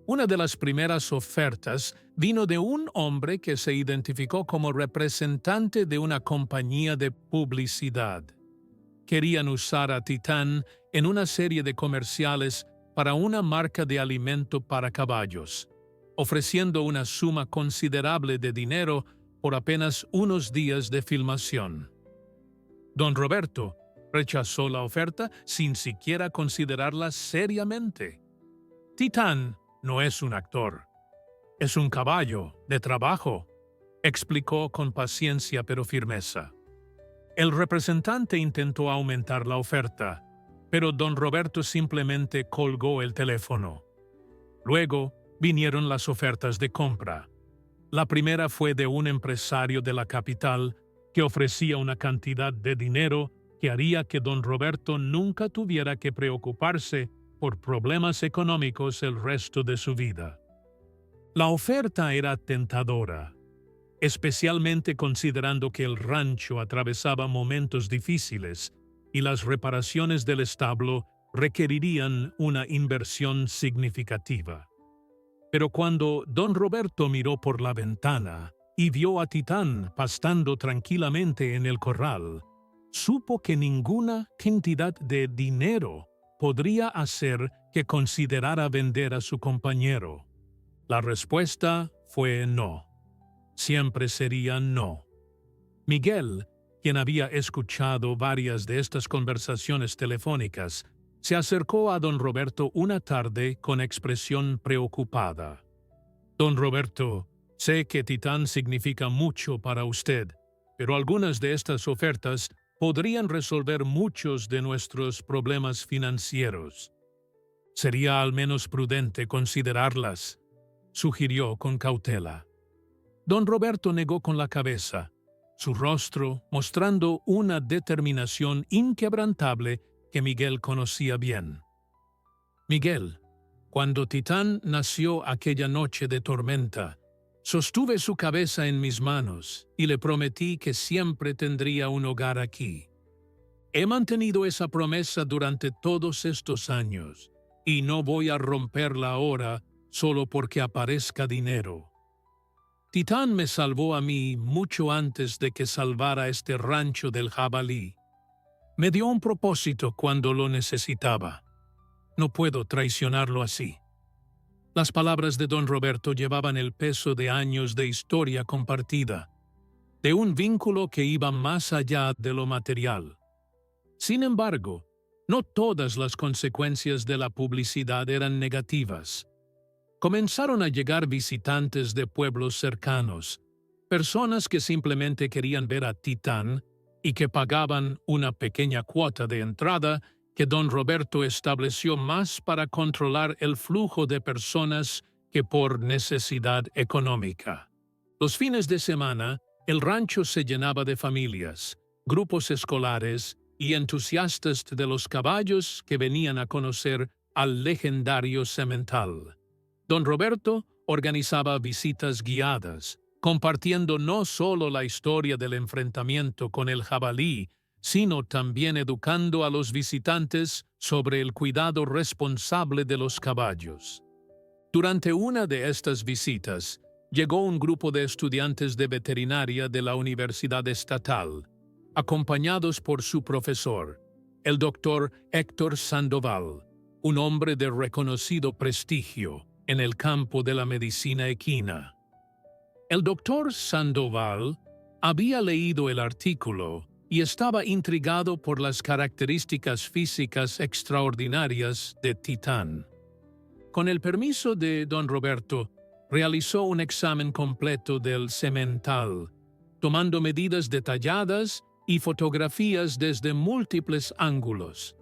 [SPEAKER 1] Una de las primeras ofertas vino de un hombre que se identificó como representante de una compañía de publicidad. Querían usar a Titán en una serie de comerciales para una marca de alimento para caballos, ofreciendo una suma considerable de dinero por apenas unos días de filmación. Don Roberto rechazó la oferta sin siquiera considerarla seriamente. Titán no es un actor, es un caballo de trabajo, explicó con paciencia pero firmeza. El representante intentó aumentar la oferta, pero don Roberto simplemente colgó el teléfono. Luego vinieron las ofertas de compra. La primera fue de un empresario de la capital que ofrecía una cantidad de dinero que haría que don Roberto nunca tuviera que preocuparse por problemas económicos el resto de su vida. La oferta era tentadora, especialmente considerando que el rancho atravesaba momentos difíciles y las reparaciones del establo requerirían una inversión significativa. Pero cuando don Roberto miró por la ventana y vio a Titán pastando tranquilamente en el corral, supo que ninguna cantidad de dinero podría hacer que considerara vender a su compañero. La respuesta fue no. Siempre sería no. Miguel, quien había escuchado varias de estas conversaciones telefónicas, se acercó a don Roberto una tarde con expresión preocupada. Don Roberto, sé que Titán significa mucho para usted, pero algunas de estas ofertas podrían resolver muchos de nuestros problemas financieros. Sería al menos prudente considerarlas, sugirió con cautela. Don Roberto negó con la cabeza. su rostro mostrando una determinación inquebrantable que Miguel conocía bien. Miguel, cuando Titán nació aquella noche de tormenta, sostuve su cabeza en mis manos y le prometí que siempre tendría un hogar aquí. He mantenido esa promesa durante todos estos años y no voy a romperla ahora solo porque aparezca dinero. Titán me salvó a mí mucho antes de que salvara este rancho del jabalí. Me dio un propósito cuando lo necesitaba. No puedo traicionarlo así. Las palabras de don Roberto llevaban el peso de años de historia compartida, de un vínculo que iba más allá de lo material. Sin embargo, no todas las consecuencias de la publicidad eran negativas. Comenzaron a llegar visitantes de pueblos cercanos, personas que simplemente querían ver a Titán y que pagaban una pequeña cuota de entrada que don Roberto estableció más para controlar el flujo de personas que por necesidad económica. Los fines de semana, el rancho se llenaba de familias, grupos escolares y entusiastas de los caballos que venían a conocer al legendario semental. Don Roberto organizaba visitas guiadas, compartiendo no solo la historia del enfrentamiento con el jabalí, sino también educando a los visitantes sobre el cuidado responsable de los caballos. Durante una de estas visitas, llegó un grupo de estudiantes de veterinaria de la Universidad Estatal, acompañados por su profesor, el doctor Héctor Sandoval, un hombre de reconocido prestigio en el campo de la medicina equina. El doctor Sandoval había leído el artículo y estaba intrigado por las características físicas extraordinarias de Titán. Con el permiso de don Roberto, realizó un examen completo del semental, tomando medidas detalladas y fotografías desde múltiples ángulos.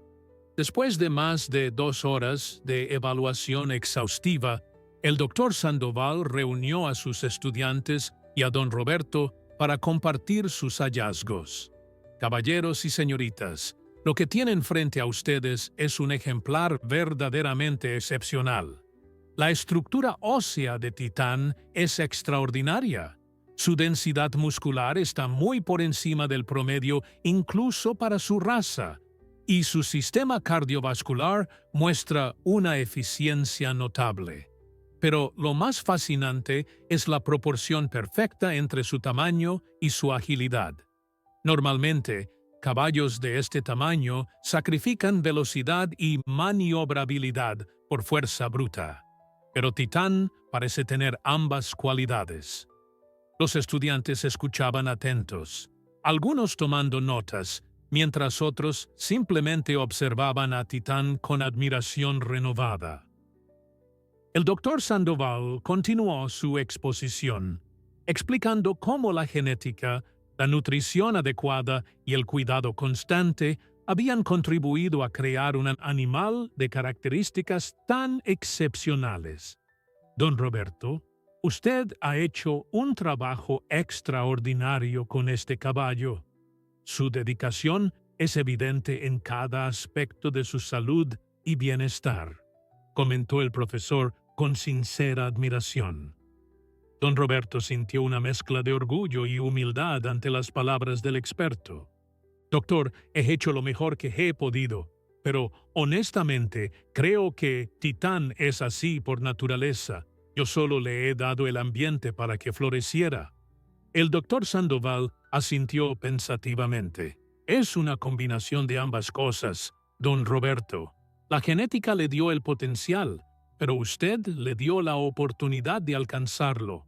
[SPEAKER 1] Después de más de 2 horas de evaluación exhaustiva, el doctor Sandoval reunió a sus estudiantes y a don Roberto para compartir sus hallazgos. Caballeros y señoritas, lo que tienen frente a ustedes es un ejemplar verdaderamente excepcional. La estructura ósea de Titán es extraordinaria. Su densidad muscular está muy por encima del promedio incluso para su raza, y su sistema cardiovascular muestra una eficiencia notable. Pero lo más fascinante es la proporción perfecta entre su tamaño y su agilidad. Normalmente, caballos de este tamaño sacrifican velocidad y maniobrabilidad por fuerza bruta, pero Titán parece tener ambas cualidades. Los estudiantes escuchaban atentos, algunos tomando notas, mientras otros simplemente observaban a Titán con admiración renovada. El doctor Sandoval continuó su exposición, explicando cómo la genética, la nutrición adecuada y el cuidado constante habían contribuido a crear un animal de características tan excepcionales. Don Roberto, usted ha hecho un trabajo extraordinario con este caballo. Su dedicación es evidente en cada aspecto de su salud y bienestar, comentó el profesor con sincera admiración. Don Roberto sintió una mezcla de orgullo y humildad ante las palabras del experto. Doctor, he hecho lo mejor que he podido, pero honestamente creo que Titán es así por naturaleza. Yo solo le he dado el ambiente para que floreciera. El doctor Sandoval asintió pensativamente. Es una combinación de ambas cosas, don Roberto. La genética le dio el potencial, pero usted le dio la oportunidad de alcanzarlo.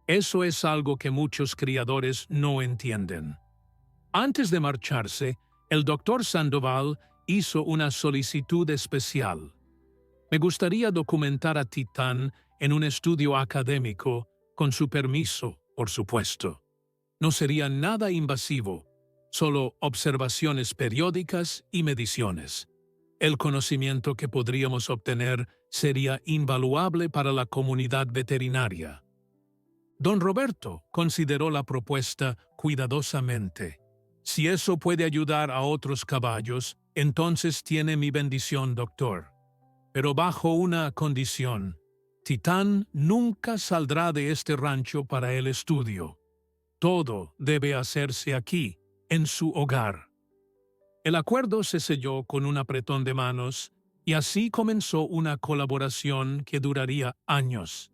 [SPEAKER 1] Eso es algo que muchos criadores no entienden. Antes de marcharse, el doctor Sandoval hizo una solicitud especial. Me gustaría documentar a Titán en un estudio académico, con su permiso, por supuesto. No sería nada invasivo, solo observaciones periódicas y mediciones. El conocimiento que podríamos obtener sería invaluable para la comunidad veterinaria. Don Roberto consideró la propuesta cuidadosamente. Si eso puede ayudar a otros caballos, entonces tiene mi bendición, doctor. Pero bajo una condición. Titán nunca saldrá de este rancho para el estudio. Todo debe hacerse aquí, en su hogar. El acuerdo se selló con un apretón de manos y así comenzó una colaboración que duraría años.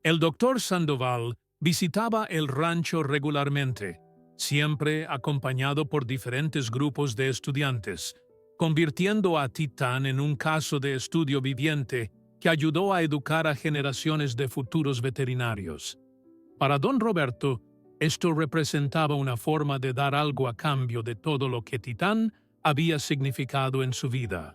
[SPEAKER 1] El doctor Sandoval visitaba el rancho regularmente, siempre acompañado por diferentes grupos de estudiantes, convirtiendo a Titán en un caso de estudio viviente que ayudó a educar a generaciones de futuros veterinarios. Para don Roberto, esto representaba una forma de dar algo a cambio de todo lo que Titán había significado en su vida.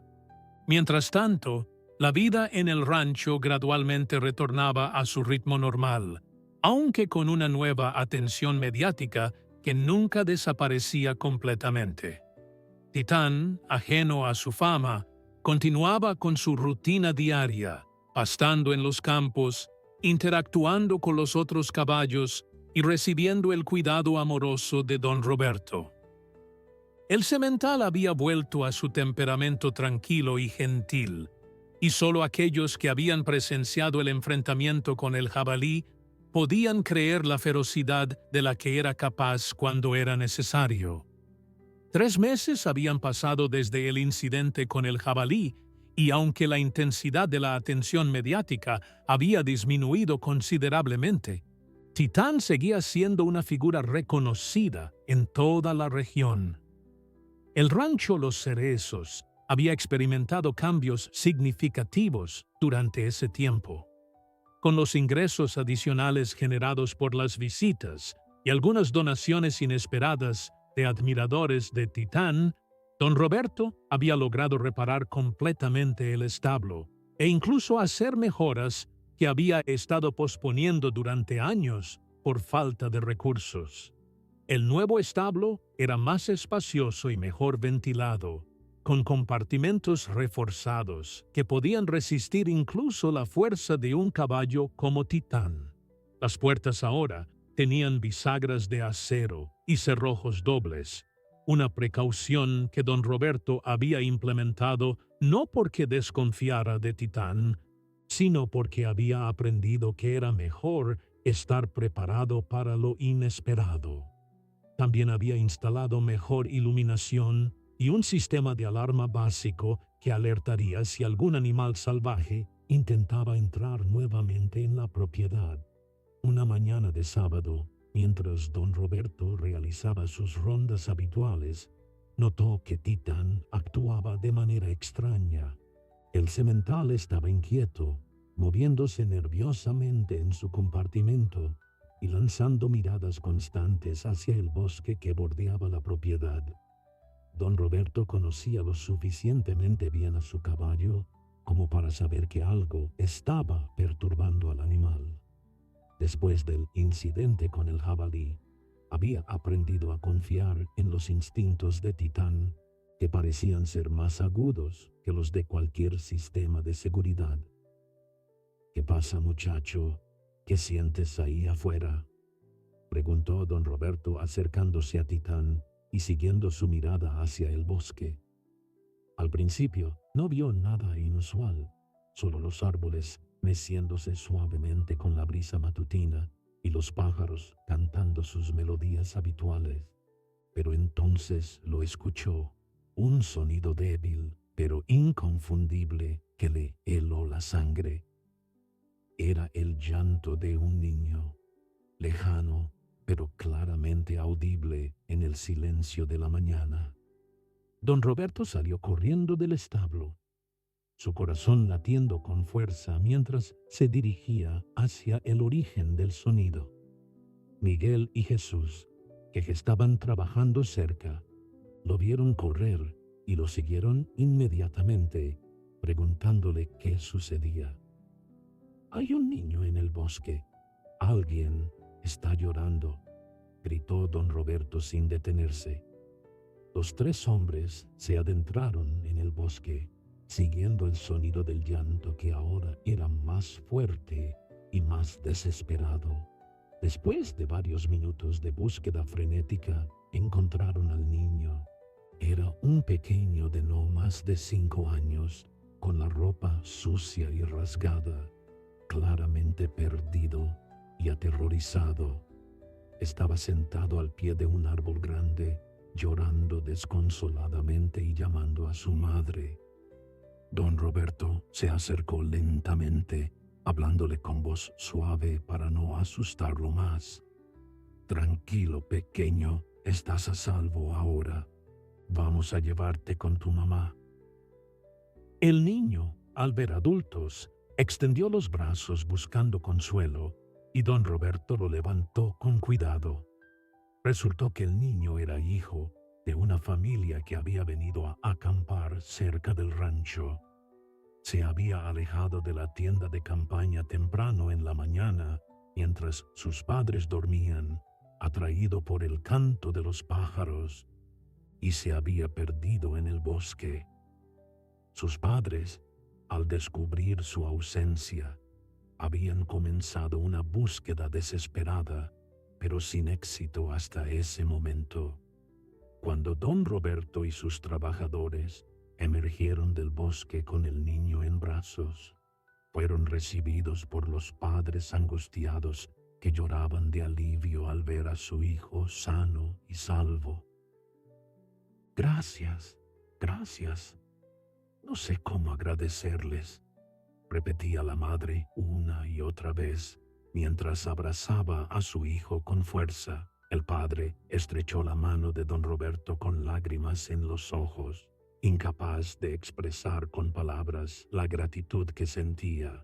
[SPEAKER 1] Mientras tanto, la vida en el rancho gradualmente retornaba a su ritmo normal, aunque con una nueva atención mediática que nunca desaparecía completamente. Titán, ajeno a su fama, continuaba con su rutina diaria, pastando en los campos, interactuando con los otros caballos y recibiendo el cuidado amoroso de don Roberto. El semental había vuelto a su temperamento tranquilo y gentil, y solo aquellos que habían presenciado el enfrentamiento con el jabalí podían creer la ferocidad de la que era capaz cuando era necesario. 3 meses habían pasado desde el incidente con el jabalí, y aunque la intensidad de la atención mediática había disminuido considerablemente, Titán seguía siendo una figura reconocida en toda la región. El rancho Los Cerezos había experimentado cambios significativos durante ese tiempo. Con los ingresos adicionales generados por las visitas y algunas donaciones inesperadas de admiradores de Titán, don Roberto había logrado reparar completamente el establo e incluso hacer mejoras que había estado posponiendo durante años por falta de recursos. El nuevo establo era más espacioso y mejor ventilado, con compartimentos reforzados que podían resistir incluso la fuerza de un caballo como Titán. Las puertas ahora tenían bisagras de acero y cerrojos dobles, una precaución que don Roberto había implementado no porque desconfiara de Titán, sino porque había aprendido que era mejor estar preparado para lo inesperado. También había instalado mejor iluminación y un sistema de alarma básico que alertaría si algún animal salvaje intentaba entrar nuevamente en la propiedad. Una mañana de sábado, mientras don Roberto realizaba sus rondas habituales, notó que Titán actuaba de manera extraña. El semental estaba inquieto, moviéndose nerviosamente en su compartimento y lanzando miradas constantes hacia el bosque que bordeaba la propiedad. Don Roberto conocía lo suficientemente bien a su caballo como para saber que algo estaba perturbando al animal. Después del incidente con el jabalí, había aprendido a confiar en los instintos de Titán, que parecían ser más agudos que los de cualquier sistema de seguridad. «¿Qué pasa, muchacho? ¿Qué sientes ahí afuera?», preguntó don Roberto acercándose a Titán y siguiendo su mirada hacia el bosque. Al principio no vio nada inusual, solo los árboles meciéndose suavemente con la brisa matutina y los pájaros cantando sus melodías habituales. Pero entonces lo escuchó, un sonido débil pero inconfundible que le heló la sangre. Era el llanto de un niño, lejano pero claramente audible en el silencio de la mañana. Don Roberto salió corriendo del establo, su corazón latiendo con fuerza mientras se dirigía hacia el origen del sonido. Miguel y Jesús, que estaban trabajando cerca, lo vieron correr y lo siguieron inmediatamente, preguntándole qué sucedía. «Hay un niño en el bosque. Alguien está llorando», gritó don Roberto sin detenerse. Los 3 hombres se adentraron en el bosque, siguiendo el sonido del llanto que ahora era más fuerte y más desesperado.
[SPEAKER 2] Después de varios minutos de búsqueda frenética, encontraron al niño. Era un pequeño de no más de 5 años, con la ropa sucia y rasgada, claramente perdido y aterrorizado. Estaba sentado al pie de un árbol grande, llorando desconsoladamente y llamando a su madre. Don Roberto se acercó lentamente, hablándole con voz suave para no asustarlo más. Tranquilo, pequeño, estás a salvo ahora. Vamos a llevarte con tu mamá. El niño, al ver adultos, extendió los brazos buscando consuelo, y don Roberto lo levantó con cuidado. Resultó que el niño era hijo de una familia que había venido a acampar cerca del rancho. Se había alejado de la tienda de campaña temprano en la mañana, mientras sus padres dormían, atraído por el canto de los pájaros, y se había perdido en el bosque. Sus padres, al descubrir su ausencia, habían comenzado una búsqueda desesperada, pero sin éxito hasta ese momento, cuando don Roberto y sus trabajadores emergieron del bosque con el niño en brazos. Fueron recibidos por los padres angustiados que lloraban de alivio al ver a su hijo sano y salvo. Gracias, gracias. No sé cómo agradecerles, repetía la madre una y otra vez, mientras abrazaba a su hijo con fuerza. El padre estrechó la mano de don Roberto con lágrimas en los ojos, incapaz de expresar con palabras la gratitud que sentía.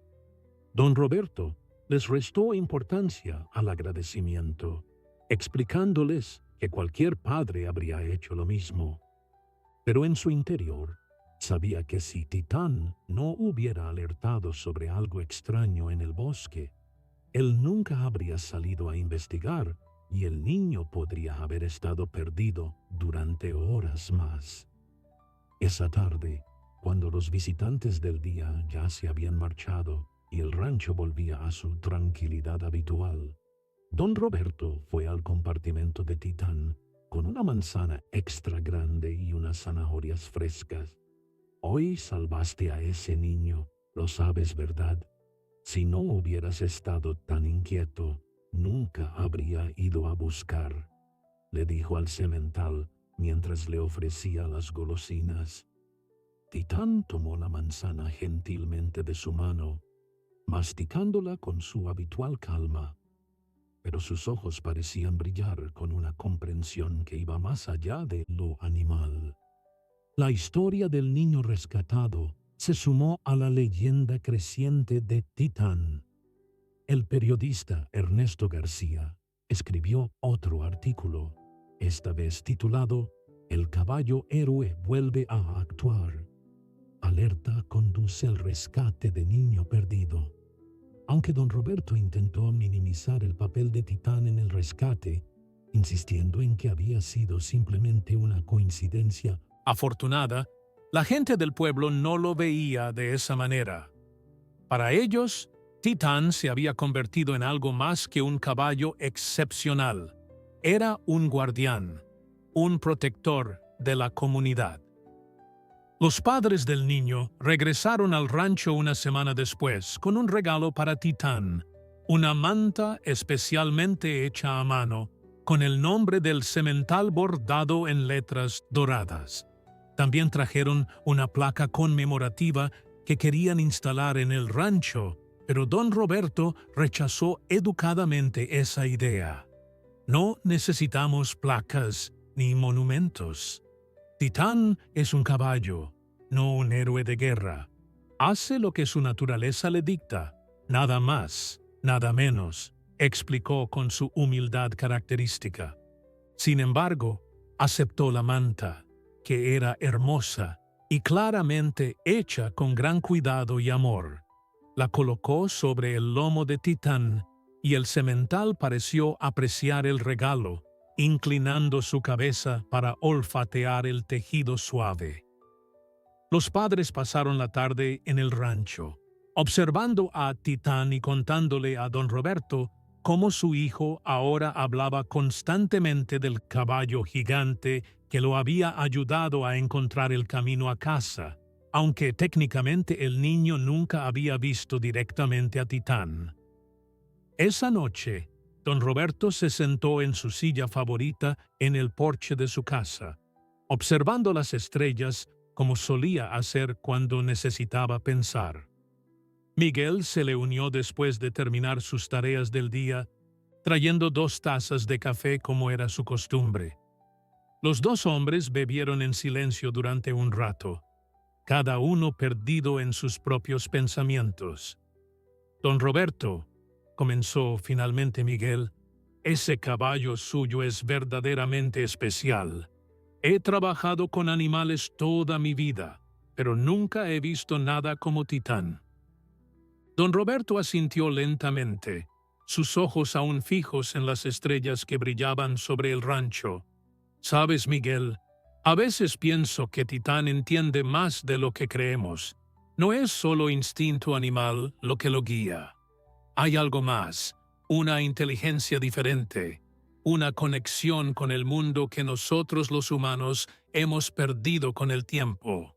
[SPEAKER 2] Don Roberto les restó importancia al agradecimiento, explicándoles que cualquier padre habría hecho lo mismo. Pero en su interior sabía que si Titán no hubiera alertado sobre algo extraño en el bosque, él nunca habría salido a investigar y el niño podría haber estado perdido durante horas más. Esa tarde, cuando los visitantes del día ya se habían marchado y el rancho volvía a su tranquilidad habitual, don Roberto fue al compartimento de Titán con una manzana extra grande y unas zanahorias frescas. Hoy salvaste a ese niño, lo sabes, ¿verdad? Si no hubieras estado tan inquieto, nunca habría ido a buscar, le dijo al semental mientras le ofrecía las golosinas. Titán tomó la manzana gentilmente de su mano, masticándola con su habitual calma, pero sus ojos parecían brillar con una comprensión que iba más allá de lo animal. La historia del niño rescatado se sumó a la leyenda creciente de Titán. El periodista Ernesto García escribió otro artículo, esta vez titulado "El caballo héroe vuelve a actuar. Alerta conduce al rescate de niño perdido". Aunque don Roberto intentó minimizar el papel de Titán en el rescate, insistiendo en que había sido simplemente una coincidencia afortunada, la gente del pueblo no lo veía de esa manera. Para ellos, Titán se había convertido en algo más que un caballo excepcional. Era un guardián, un protector de la comunidad. Los padres del niño regresaron al rancho una semana después con un regalo para Titán, una manta especialmente hecha a mano, con el nombre del semental bordado en letras doradas. También trajeron una placa conmemorativa que querían instalar en el rancho, pero don Roberto rechazó educadamente esa idea. No necesitamos placas ni monumentos. Titán es un caballo, no un héroe de guerra. Hace lo que su naturaleza le dicta, nada más, nada menos, explicó con su humildad característica. Sin embargo, aceptó la manta, que era hermosa y claramente hecha con gran cuidado y amor. La colocó sobre el lomo de Titán y el semental pareció apreciar el regalo, inclinando su cabeza para olfatear el tejido suave. Los padres pasaron la tarde en el rancho, observando a Titán y contándole a don Roberto
[SPEAKER 1] cómo su hijo ahora hablaba constantemente del caballo gigante que lo había ayudado a encontrar el camino a casa, aunque técnicamente el niño nunca había visto directamente a Titán. Esa noche, don Roberto se sentó en su silla favorita en el porche de su casa, observando las estrellas como solía hacer cuando necesitaba pensar. Miguel se le unió después de terminar sus tareas del día, trayendo 2 tazas de café como era su costumbre. Los 2 hombres bebieron en silencio durante un rato, cada uno perdido en sus propios pensamientos. Don Roberto, comenzó finalmente Miguel, ese caballo suyo es verdaderamente especial. He trabajado con animales toda mi vida, pero nunca he visto nada como Titán. Don Roberto asintió lentamente, sus ojos aún fijos en las estrellas que brillaban sobre el rancho. Sabes, Miguel, a veces pienso que Titán entiende más de lo que creemos. No es solo instinto animal lo que lo guía. Hay algo más, una inteligencia diferente, una conexión con el mundo que nosotros los humanos hemos perdido con el tiempo.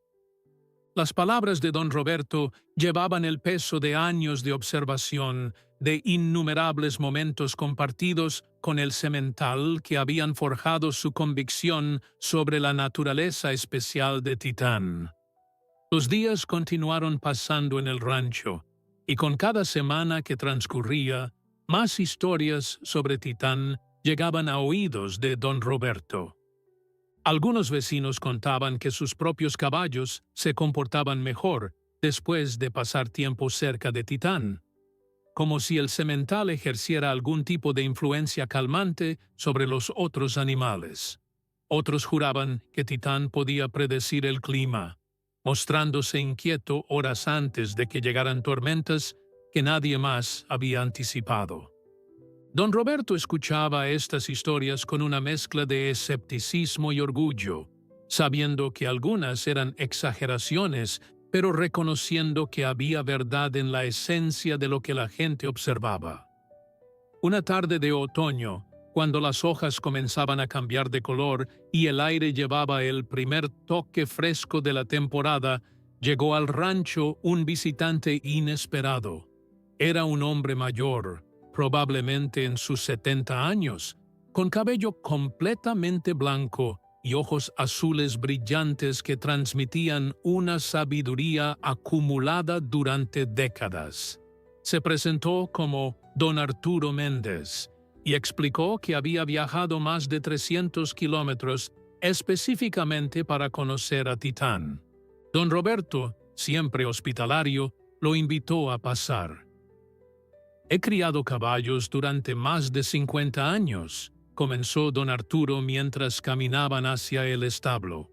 [SPEAKER 1] Las palabras de don Roberto llevaban el peso de años de observación, de innumerables momentos compartidos con el semental que habían forjado su convicción sobre la naturaleza especial de Titán. Los días continuaron pasando en el rancho, y con cada semana que transcurría, más historias sobre Titán llegaban a oídos de don Roberto. Algunos vecinos contaban que sus propios caballos se comportaban mejor después de pasar tiempo cerca de Titán, como si el semental ejerciera algún tipo de influencia calmante sobre los otros animales. Otros juraban que Titán podía predecir el clima, mostrándose inquieto horas antes de que llegaran tormentas que nadie más había anticipado. Don Roberto escuchaba estas historias con una mezcla de escepticismo y orgullo, sabiendo que algunas eran exageraciones, pero reconociendo que había verdad en la esencia de lo que la gente observaba. Una tarde de otoño, cuando las hojas comenzaban a cambiar de color y el aire llevaba el primer toque fresco de la temporada, llegó al rancho un visitante inesperado. Era un hombre mayor, probablemente en sus 70 años, con cabello completamente blanco y ojos azules brillantes que transmitían una sabiduría acumulada durante décadas. Se presentó como don Arturo Méndez y explicó que había viajado más de 300 kilómetros específicamente para conocer a Titán. Don Roberto, siempre hospitalario, lo invitó a pasar. He criado caballos durante más de 50 años, comenzó don Arturo mientras caminaban hacia el establo.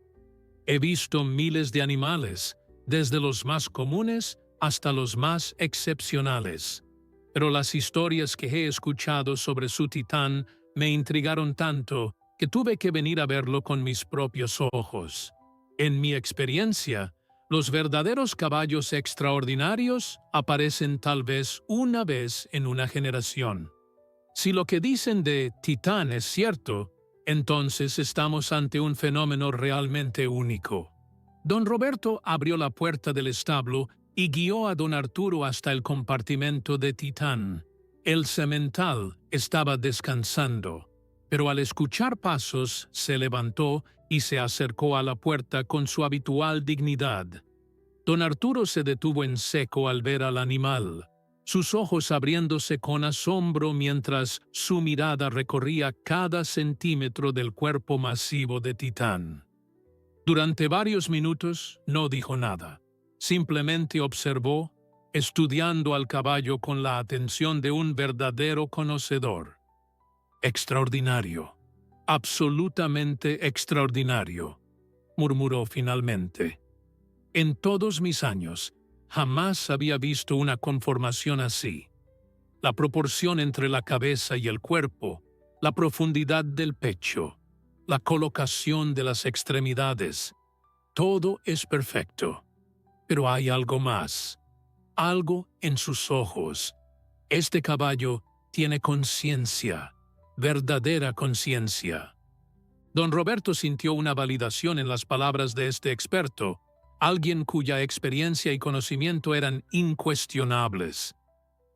[SPEAKER 1] He visto miles de animales, desde los más comunes hasta los más excepcionales. Pero las historias que he escuchado sobre su Titán me intrigaron tanto que tuve que venir a verlo con mis propios ojos. En mi experiencia, los verdaderos caballos extraordinarios aparecen tal vez una vez en una generación. Si lo que dicen de Titán es cierto, entonces estamos ante un fenómeno realmente único. Don Roberto abrió la puerta del establo y guió a don Arturo hasta el compartimento de Titán. El semental estaba descansando, pero al escuchar pasos se levantó y se acercó a la puerta con su habitual dignidad. Don Arturo se detuvo en seco al ver al animal, sus ojos abriéndose con asombro mientras su mirada recorría cada centímetro del cuerpo masivo de Titán. Durante varios minutos no dijo nada, simplemente observó, estudiando al caballo con la atención de un verdadero conocedor. Extraordinario, absolutamente extraordinario, murmuró finalmente. En todos mis años, jamás había visto una conformación así. La proporción entre la cabeza y el cuerpo, la profundidad del pecho, la colocación de las extremidades, todo es perfecto. Pero hay algo más, algo en sus ojos. Este caballo tiene conciencia, verdadera conciencia. Don Roberto sintió una validación en las palabras de este experto, alguien cuya experiencia y conocimiento eran incuestionables.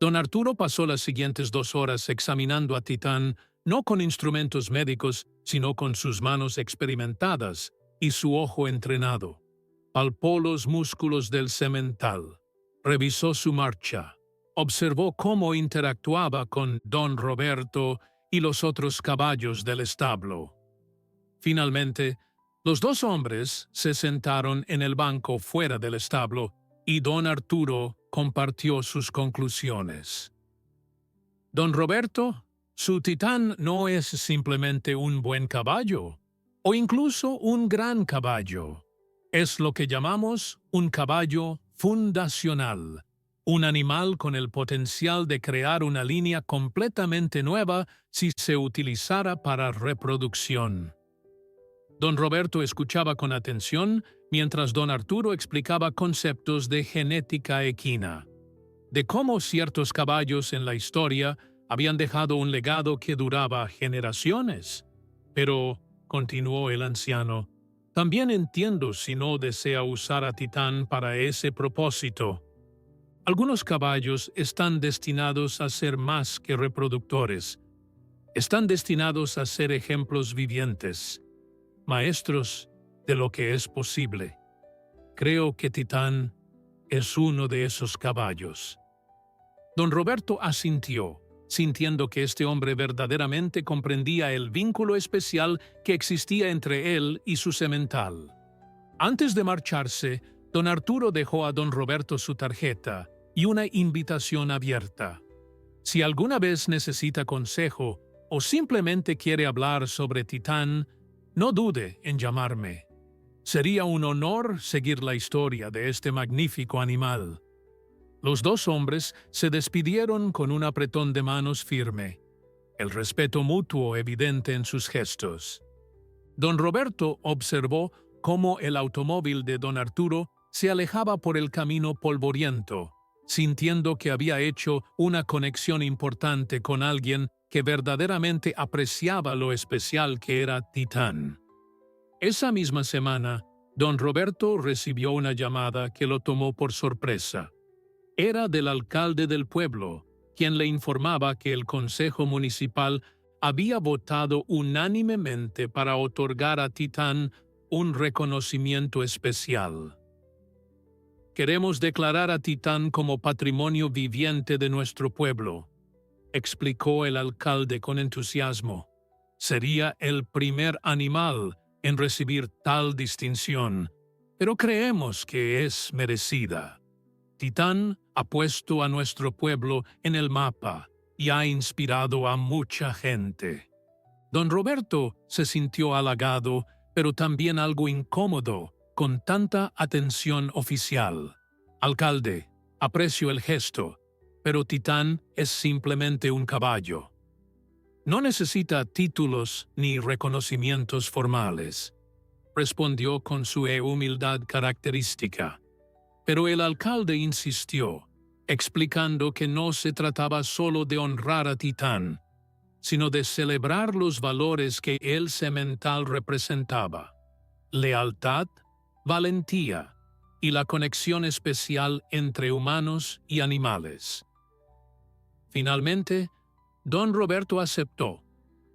[SPEAKER 1] Don Arturo pasó las siguientes 2 horas examinando a Titán, no con instrumentos médicos, sino con sus manos experimentadas y su ojo entrenado. Palpó los músculos del semental, revisó su marcha, observó cómo interactuaba con Don Roberto y los otros caballos del establo. Finalmente, los 2 hombres se sentaron en el banco fuera del establo y Don Arturo compartió sus conclusiones. Don Roberto, su Titán no es simplemente un buen caballo, o incluso un gran caballo. Es lo que llamamos un caballo fundacional, un animal con el potencial de crear una línea completamente nueva si se utilizara para reproducción. Don Roberto escuchaba con atención mientras Don Arturo explicaba conceptos de genética equina, de cómo ciertos caballos en la historia habían dejado un legado que duraba generaciones. Pero, continuó el anciano, también entiendo si no desea usar a Titán para ese propósito. Algunos caballos están destinados a ser más que reproductores. Están destinados a ser ejemplos vivientes, maestros de lo que es posible. Creo que Titán es uno de esos caballos. Don Roberto asintió, sintiendo que este hombre verdaderamente comprendía el vínculo especial que existía entre él y su semental. Antes de marcharse, don Arturo dejó a don Roberto su tarjeta y una invitación abierta. Si alguna vez necesita consejo o simplemente quiere hablar sobre Titán, no dude en llamarme. Sería un honor seguir la historia de este magnífico animal. Los 2 hombres se despidieron con un apretón de manos firme, el respeto mutuo evidente en sus gestos. Don Roberto observó cómo el automóvil de don Arturo se alejaba por el camino polvoriento, sintiendo que había hecho una conexión importante con alguien que verdaderamente apreciaba lo especial que era Titán. Esa misma semana, don Roberto recibió una llamada que lo tomó por sorpresa. Era del alcalde del pueblo, quien le informaba que el Consejo Municipal había votado unánimemente para otorgar a Titán un reconocimiento especial. Queremos declarar a Titán como patrimonio viviente de nuestro pueblo, explicó el alcalde con entusiasmo. Sería el primer animal en recibir tal distinción, pero creemos que es merecida. Titán ha puesto a nuestro pueblo en el mapa y ha inspirado a mucha gente. Don Roberto se sintió halagado, pero también algo incómodo con tanta atención oficial. Alcalde, aprecio el gesto, pero Titán es simplemente un caballo. No necesita títulos ni reconocimientos formales, respondió con su humildad característica. Pero el alcalde insistió, explicando que no se trataba solo de honrar a Titán, sino de celebrar los valores que el semental representaba: lealtad, valentía y la conexión especial entre humanos y animales. Finalmente, don Roberto aceptó,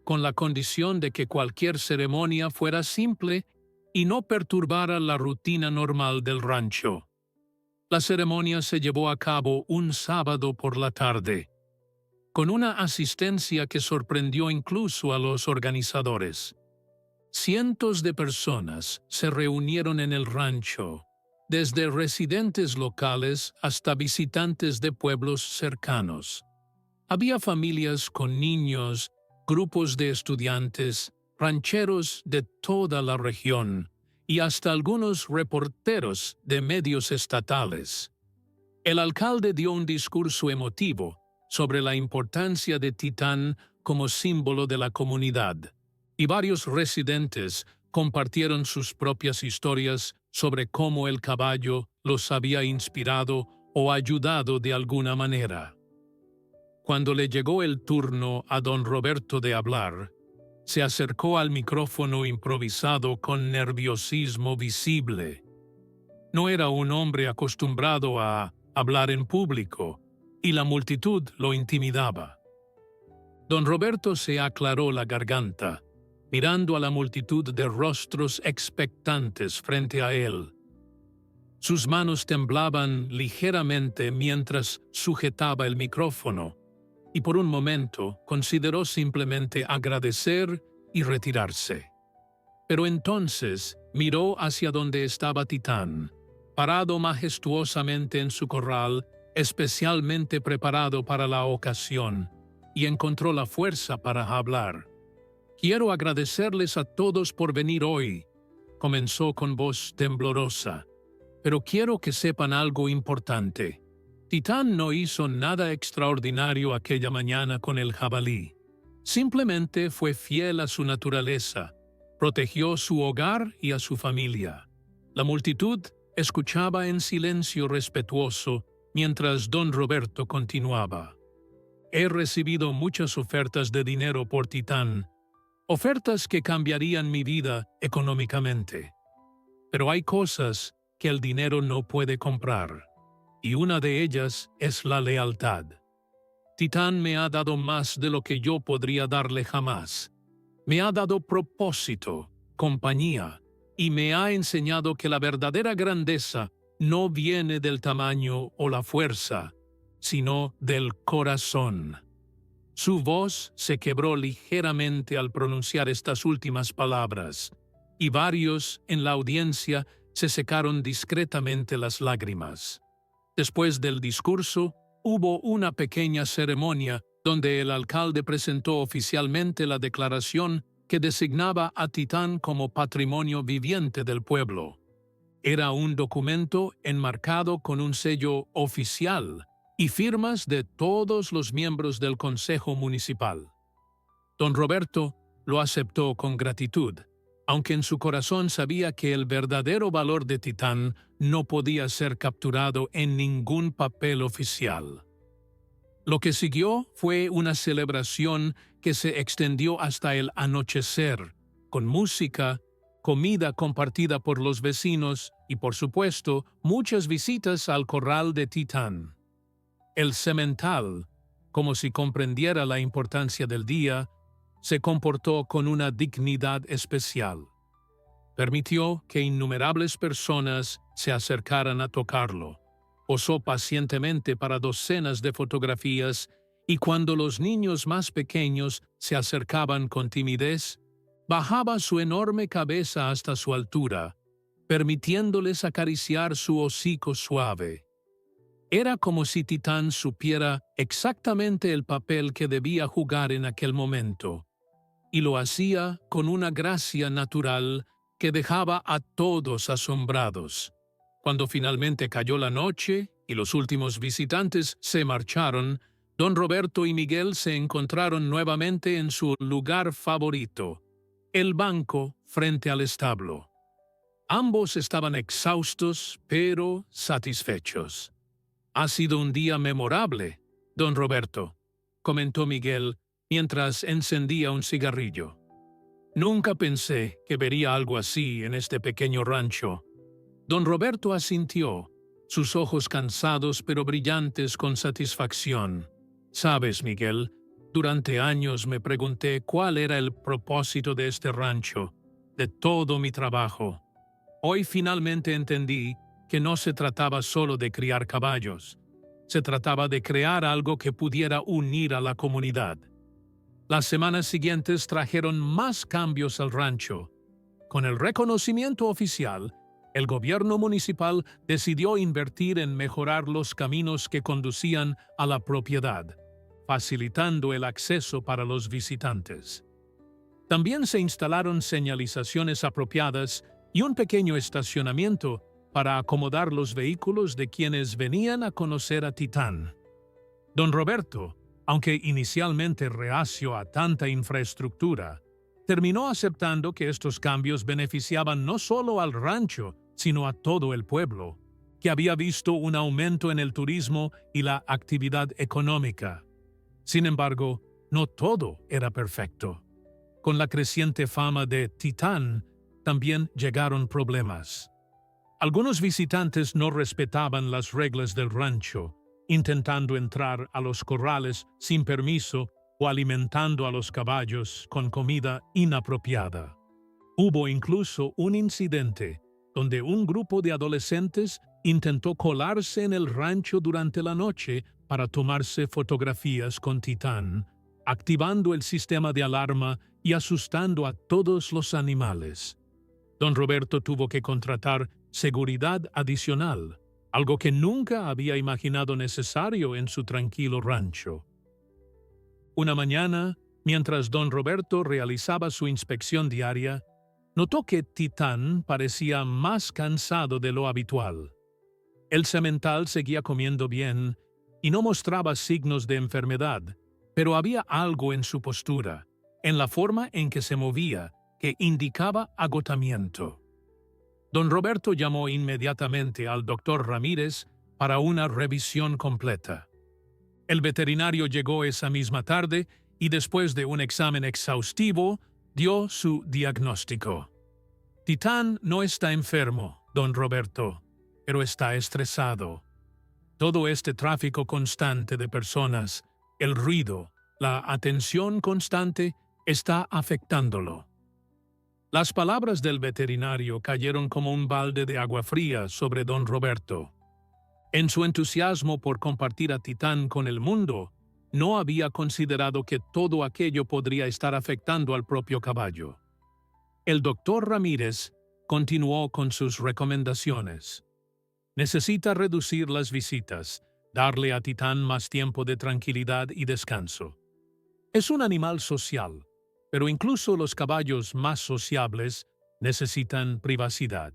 [SPEAKER 1] con la condición de que cualquier ceremonia fuera simple y no perturbara la rutina normal del rancho. La ceremonia se llevó a cabo un sábado por la tarde, con una asistencia que sorprendió incluso a los organizadores. Cientos de personas se reunieron en el rancho, desde residentes locales hasta visitantes de pueblos cercanos. Había familias con niños, grupos de estudiantes, rancheros de toda la región y hasta algunos reporteros de medios estatales. El alcalde dio un discurso emotivo sobre la importancia de Titán como símbolo de la comunidad, y varios residentes compartieron sus propias historias sobre cómo el caballo los había inspirado o ayudado de alguna manera. Cuando le llegó el turno a don Roberto de hablar, se acercó al micrófono improvisado con nerviosismo visible. No era un hombre acostumbrado a hablar en público, y la multitud lo intimidaba. Don Roberto se aclaró la garganta, mirando a la multitud de rostros expectantes frente a él. Sus manos temblaban ligeramente mientras sujetaba el micrófono, y por un momento consideró simplemente agradecer y retirarse. Pero entonces miró hacia donde estaba Titán, parado majestuosamente en su corral, especialmente preparado para la ocasión, y encontró la fuerza para hablar. «Quiero agradecerles a todos por venir hoy», comenzó con voz temblorosa. «Pero quiero que sepan algo importante. Titán no hizo nada extraordinario aquella mañana con el jabalí. Simplemente fue fiel a su naturaleza, protegió su hogar y a su familia». La multitud escuchaba en silencio respetuoso mientras don Roberto continuaba. «He recibido muchas ofertas de dinero por Titán, ofertas que cambiarían mi vida económicamente. Pero hay cosas que el dinero no puede comprar, y una de ellas es la lealtad. Titán me ha dado más de lo que yo podría darle jamás. Me ha dado propósito, compañía, y me ha enseñado que la verdadera grandeza no viene del tamaño o la fuerza, sino del corazón». Su voz se quebró ligeramente al pronunciar estas últimas palabras, y varios en la audiencia se secaron discretamente las lágrimas. Después del discurso, hubo una pequeña ceremonia donde el alcalde presentó oficialmente la declaración que designaba a Titán como patrimonio viviente del pueblo. Era un documento enmarcado con un sello oficial y firmas de todos los miembros del Consejo Municipal. Don Roberto lo aceptó con gratitud, aunque en su corazón sabía que el verdadero valor de Titán no podía ser capturado en ningún papel oficial. Lo que siguió fue una celebración que se extendió hasta el anochecer, con música, comida compartida por los vecinos y, por supuesto, muchas visitas al corral de Titán. El semental, como si comprendiera la importancia del día, se comportó con una dignidad especial. Permitió que innumerables personas se acercaran a tocarlo. Posó pacientemente para docenas de fotografías y cuando los niños más pequeños se acercaban con timidez, bajaba su enorme cabeza hasta su altura, permitiéndoles acariciar su hocico suave. Era como si Titán supiera exactamente el papel que debía jugar en aquel momento, y lo hacía con una gracia natural que dejaba a todos asombrados. Cuando finalmente cayó la noche y los últimos visitantes se marcharon, don Roberto y Miguel se encontraron nuevamente en su lugar favorito, el banco frente al establo. Ambos estaban exhaustos, pero satisfechos. «Ha sido un día memorable, don Roberto», comentó Miguel mientras encendía un cigarrillo. «Nunca pensé que vería algo así en este pequeño rancho». Don Roberto asintió, sus ojos cansados pero brillantes con satisfacción. «Sabes, Miguel, durante años me pregunté cuál era el propósito de este rancho, de todo mi trabajo. Hoy finalmente entendí que no se trataba solo de criar caballos. Se trataba de crear algo que pudiera unir a la comunidad». Las semanas siguientes trajeron más cambios al rancho. Con el reconocimiento oficial, el gobierno municipal decidió invertir en mejorar los caminos que conducían a la propiedad, facilitando el acceso para los visitantes. También se instalaron señalizaciones apropiadas y un pequeño estacionamiento para acomodar los vehículos de quienes venían a conocer a Titán. Don Roberto, aunque inicialmente reacio a tanta infraestructura, terminó aceptando que estos cambios beneficiaban no solo al rancho, sino a todo el pueblo, que había visto un aumento en el turismo y la actividad económica. Sin embargo, no todo era perfecto. Con la creciente fama de Titán, también llegaron problemas. Algunos visitantes no respetaban las reglas del rancho, intentando entrar a los corrales sin permiso o alimentando a los caballos con comida inapropiada. Hubo incluso un incidente donde un grupo de adolescentes intentó colarse en el rancho durante la noche para tomarse fotografías con Titán, activando el sistema de alarma y asustando a todos los animales. Don Roberto tuvo que contratar seguridad adicional, algo que nunca había imaginado necesario en su tranquilo rancho. Una mañana, mientras don Roberto realizaba su inspección diaria, notó que Titán parecía más cansado de lo habitual. El semental seguía comiendo bien y no mostraba signos de enfermedad, pero había algo en su postura, en la forma en que se movía, que indicaba agotamiento. Don Roberto llamó inmediatamente al doctor Ramírez para una revisión completa. El veterinario llegó esa misma tarde y después de un examen exhaustivo, dio su diagnóstico. Titán no está enfermo, don Roberto, pero está estresado. Todo este tráfico constante de personas, el ruido, la atención constante, está afectándolo. Las palabras del veterinario cayeron como un balde de agua fría sobre don Roberto. En su entusiasmo por compartir a Titán con el mundo, no había considerado que todo aquello podría estar afectando al propio caballo. El doctor Ramírez continuó con sus recomendaciones. Necesita reducir las visitas, darle a Titán más tiempo de tranquilidad y descanso. Es un animal social, pero incluso los caballos más sociables necesitan privacidad.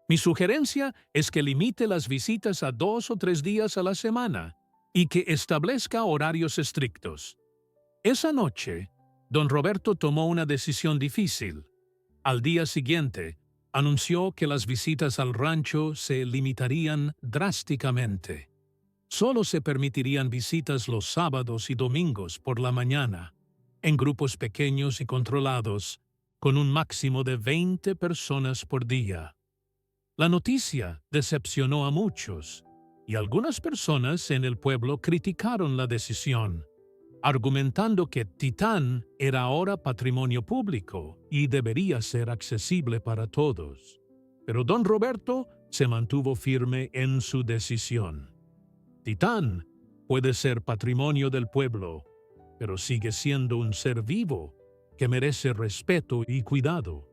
[SPEAKER 1] Mi sugerencia es que limite las visitas a 2 o 3 días a la semana y que establezca horarios estrictos. Esa noche, don Roberto tomó una decisión difícil. Al día siguiente, anunció que las visitas al rancho se limitarían drásticamente. Solo se permitirían visitas los sábados y domingos por la mañana, en grupos pequeños y controlados, con un máximo de 20 personas por día. La noticia decepcionó a muchos, y algunas personas en el pueblo criticaron la decisión, argumentando que Titán era ahora patrimonio público y debería ser accesible para todos. Pero don Roberto se mantuvo firme en su decisión. Titán puede ser patrimonio del pueblo, pero sigue siendo un ser vivo que merece respeto y cuidado,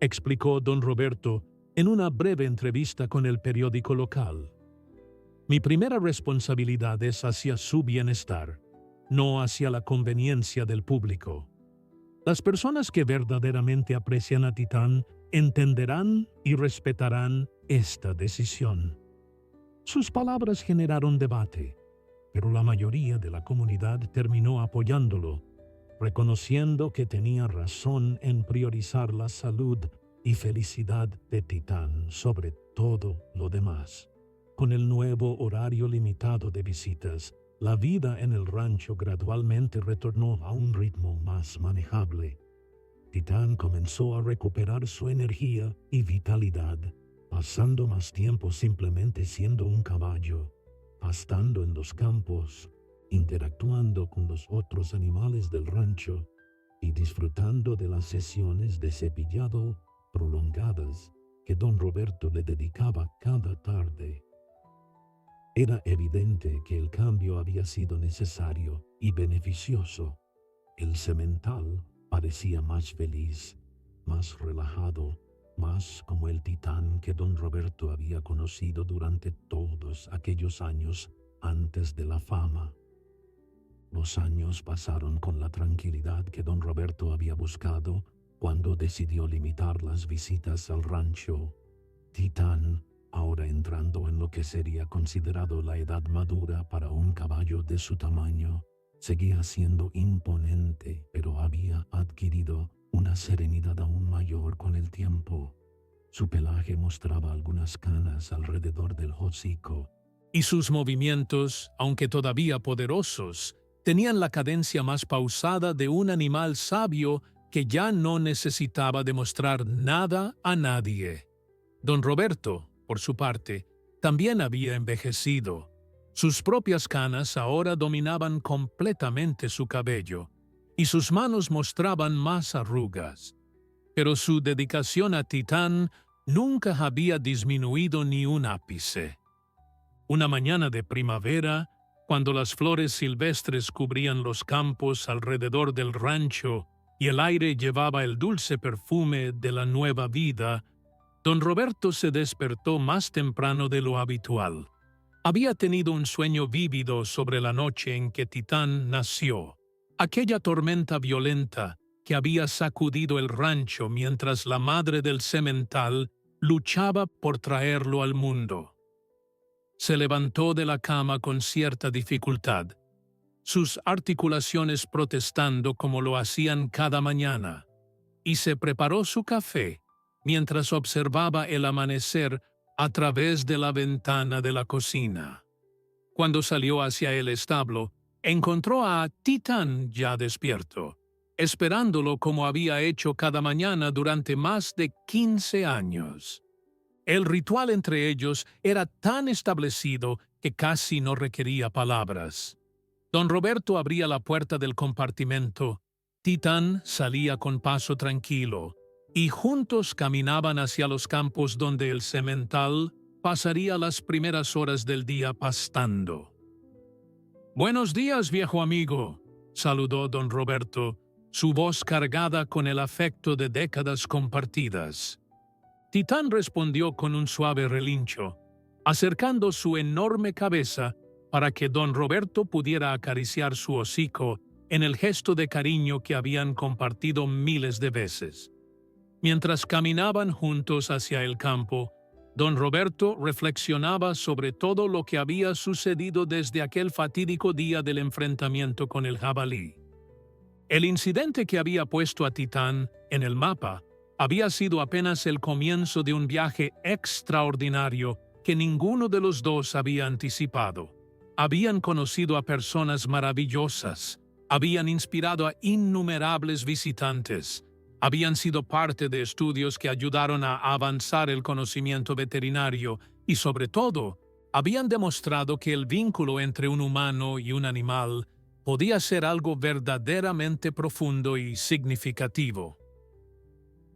[SPEAKER 1] explicó don Roberto en una breve entrevista con el periódico local. Mi primera responsabilidad es hacia su bienestar, no hacia la conveniencia del público. Las personas que verdaderamente aprecian a Titán entenderán y respetarán esta decisión. Sus palabras generaron debate, pero la mayoría de la comunidad terminó apoyándolo, reconociendo que tenía razón en priorizar la salud y felicidad de Titán sobre todo lo demás. Con el nuevo horario limitado de visitas, la vida en el rancho gradualmente retornó a un ritmo más manejable. Titán comenzó a recuperar su energía y vitalidad, pasando más tiempo simplemente siendo un caballo, pastando en los campos, interactuando con los otros animales del rancho y disfrutando de las sesiones de cepillado prolongadas que don Roberto le dedicaba cada tarde. Era evidente que el cambio había sido necesario y beneficioso. El semental parecía más feliz, más relajado, más como el Titán que don Roberto había conocido durante todos aquellos años antes de la fama. Los años pasaron con la tranquilidad que don Roberto había buscado cuando decidió limitar las visitas al rancho. Titán, ahora entrando en lo que sería considerado la edad madura para un caballo de su tamaño, seguía siendo imponente, pero había adquirido una serenidad aún mayor con el tiempo. Su pelaje mostraba algunas canas alrededor del hocico, y sus movimientos, aunque todavía poderosos, Tenían la cadencia más pausada de un animal sabio que ya no necesitaba demostrar nada a nadie. Don Roberto, por su parte, también había envejecido. Sus propias canas ahora dominaban completamente su cabello, y sus manos mostraban más arrugas. Pero su dedicación a Titán nunca había disminuido ni un ápice. Una mañana de primavera, cuando las flores silvestres cubrían los campos alrededor del rancho y el aire llevaba el dulce perfume de la nueva vida, don Roberto se despertó más temprano de lo habitual. Había tenido un sueño vívido sobre la noche en que Titán nació, aquella tormenta violenta que había sacudido el rancho mientras la madre del semental luchaba por traerlo al mundo. Se levantó de la cama con cierta dificultad, sus articulaciones protestando como lo hacían cada mañana, y se preparó su café mientras observaba el amanecer a través de la ventana de la cocina. Cuando salió hacia el establo, encontró a Titán ya despierto, esperándolo como había hecho cada mañana durante más de 15 años. El ritual entre ellos era tan establecido que casi no requería palabras. Don Roberto abría la puerta del compartimento. Titán salía con paso tranquilo, y juntos caminaban hacia los campos donde el semental pasaría las primeras horas del día pastando. «Buenos días, viejo amigo», saludó don Roberto, su voz cargada con el afecto de décadas compartidas. Titán respondió con un suave relincho, acercando su enorme cabeza para que don Roberto pudiera acariciar su hocico en el gesto de cariño que habían compartido miles de veces. Mientras caminaban juntos hacia el campo, don Roberto reflexionaba sobre todo lo que había sucedido desde aquel fatídico día del enfrentamiento con el jabalí. El incidente que había puesto a Titán en el mapa había sido apenas el comienzo de un viaje extraordinario que ninguno de los dos había anticipado. Habían conocido a personas maravillosas, habían inspirado a innumerables visitantes, habían sido parte de estudios que ayudaron a avanzar el conocimiento veterinario y, sobre todo, habían demostrado que el vínculo entre un humano y un animal podía ser algo verdaderamente profundo y significativo.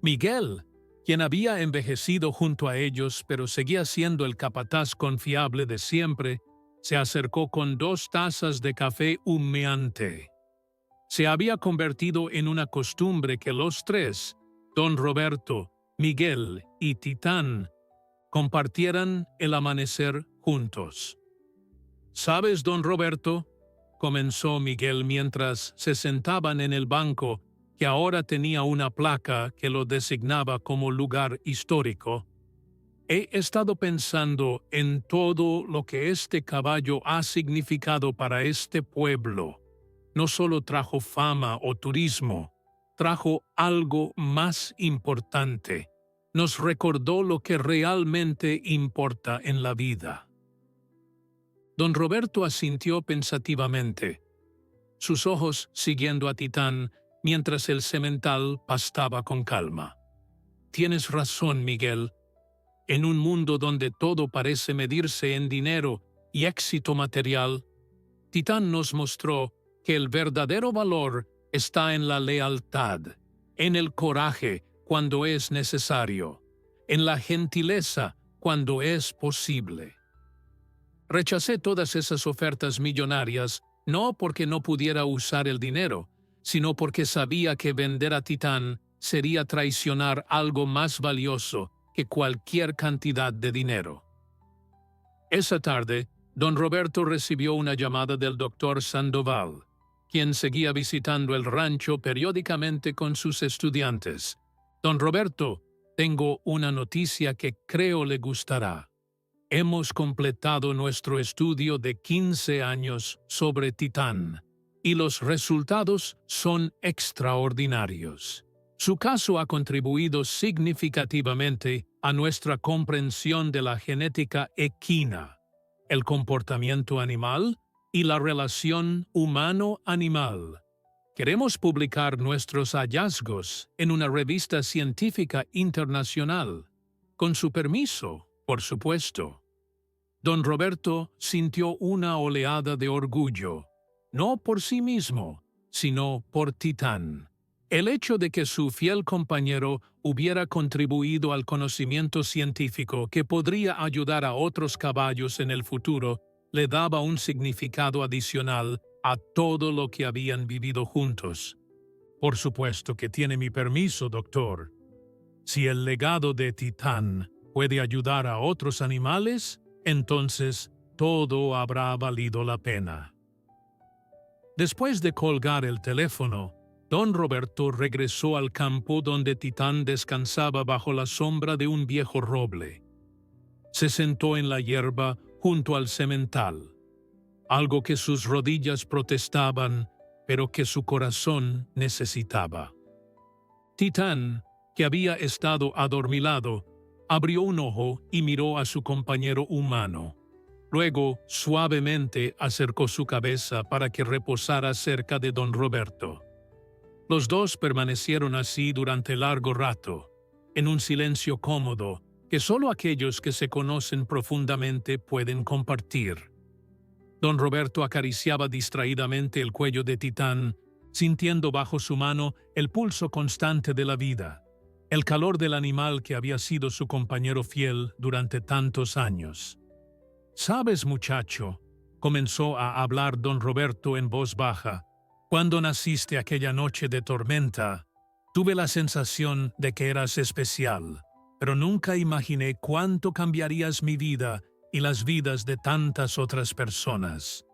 [SPEAKER 1] Miguel, quien había envejecido junto a ellos pero seguía siendo el capataz confiable de siempre, se acercó con 2 tazas de café humeante. Se había convertido en una costumbre que los tres, don Roberto, Miguel y Titán, compartieran el amanecer juntos. «¿Sabes, don Roberto?», comenzó Miguel mientras se sentaban en el banco que ahora tenía una placa que lo designaba como lugar histórico. «He estado pensando en todo lo que este caballo ha significado para este pueblo. No solo trajo fama o turismo, trajo algo más importante. Nos recordó lo que realmente importa en la vida». Don Roberto asintió pensativamente, sus ojos siguiendo a Titán mientras el semental pastaba con calma. «Tienes razón, Miguel. En un mundo donde todo parece medirse en dinero y éxito material, Titán nos mostró que el verdadero valor está en la lealtad, en el coraje cuando es necesario, en la gentileza cuando es posible. Rechacé todas esas ofertas millonarias no porque no pudiera usar el dinero, sino porque sabía que vender a Titán sería traicionar algo más valioso que cualquier cantidad de dinero». Esa tarde, don Roberto recibió una llamada del doctor Sandoval, quien seguía visitando el rancho periódicamente con sus estudiantes. «Don Roberto, tengo una noticia que creo le gustará. Hemos completado nuestro estudio de 15 años sobre Titán, y los resultados son extraordinarios. Su caso ha contribuido significativamente a nuestra comprensión de la genética equina, el comportamiento animal y la relación humano-animal. Queremos publicar nuestros hallazgos en una revista científica internacional. Con su permiso, por supuesto. Don Roberto sintió una oleada de orgullo, no por sí mismo, sino por Titán. El hecho de que su fiel compañero hubiera contribuido al conocimiento científico que podría ayudar a otros caballos en el futuro le daba un significado adicional a todo lo que habían vivido juntos. Por supuesto que tiene mi permiso, doctor. Si el legado de Titán puede ayudar a otros animales, entonces todo habrá valido la pena. Después de colgar el teléfono, don Roberto regresó al campo donde Titán descansaba bajo la sombra de un viejo roble. Se sentó en la hierba junto al semental, algo que sus rodillas protestaban, pero que su corazón necesitaba. Titán, que había estado adormilado, abrió un ojo y miró a su compañero humano. Luego, suavemente acercó su cabeza para que reposara cerca de don Roberto. Los dos permanecieron así durante largo rato, en un silencio cómodo que solo aquellos que se conocen profundamente pueden compartir. Don Roberto acariciaba distraídamente el cuello de Titán, sintiendo bajo su mano el pulso constante de la vida, el calor del animal que había sido su compañero fiel durante tantos años. «Sabes, muchacho», comenzó a hablar don Roberto en voz baja, «cuando naciste aquella noche de tormenta, tuve la sensación de que eras especial, pero nunca imaginé cuánto cambiarías mi vida y las vidas de tantas otras personas.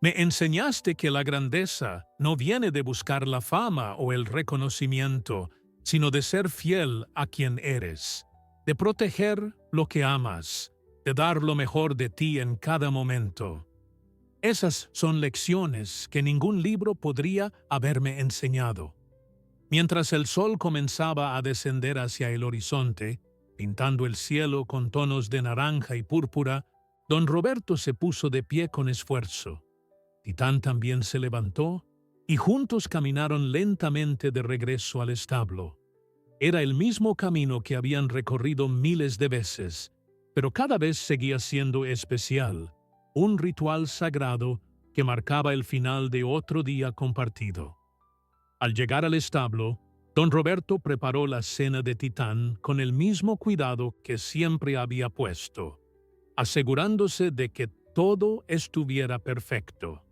[SPEAKER 1] Me enseñaste que la grandeza no viene de buscar la fama o el reconocimiento, sino de ser fiel a quien eres, de proteger lo que amas, de dar lo mejor de ti en cada momento. Esas son lecciones que ningún libro podría haberme enseñado». Mientras el sol comenzaba a descender hacia el horizonte, pintando el cielo con tonos de naranja y púrpura, don Roberto se puso de pie con esfuerzo. Titán también se levantó y juntos caminaron lentamente de regreso al establo. Era el mismo camino que habían recorrido miles de veces, pero cada vez seguía siendo especial, un ritual sagrado que marcaba el final de otro día compartido. Al llegar al establo, don Roberto preparó la cena de Titán con el mismo cuidado que siempre había puesto, asegurándose de que todo estuviera perfecto.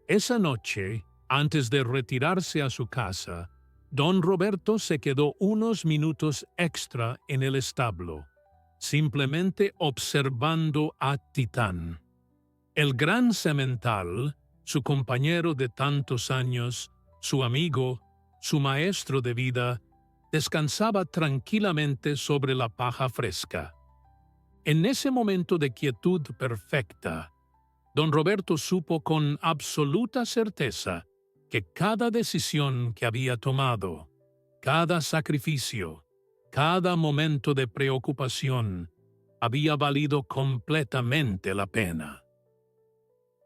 [SPEAKER 1] Esa noche, antes de retirarse a su casa, don Roberto se quedó unos minutos extra en el establo, simplemente observando a Titán. El gran semental, su compañero de tantos años, su amigo, su maestro de vida, descansaba tranquilamente sobre la paja fresca. En ese momento de quietud perfecta, don Roberto supo con absoluta certeza que cada decisión que había tomado, cada sacrificio, cada momento de preocupación, había valido completamente la pena.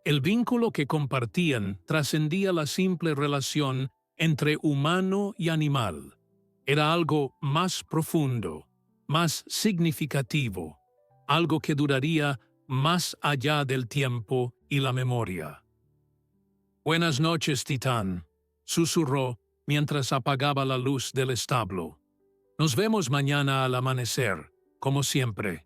[SPEAKER 1] El vínculo que compartían trascendía la simple relación entre humano y animal. Era algo más profundo, más significativo, algo que duraría más allá del tiempo y la memoria. «Buenas noches, Titán», susurró mientras apagaba la luz del establo. «Nos vemos mañana al amanecer, como siempre».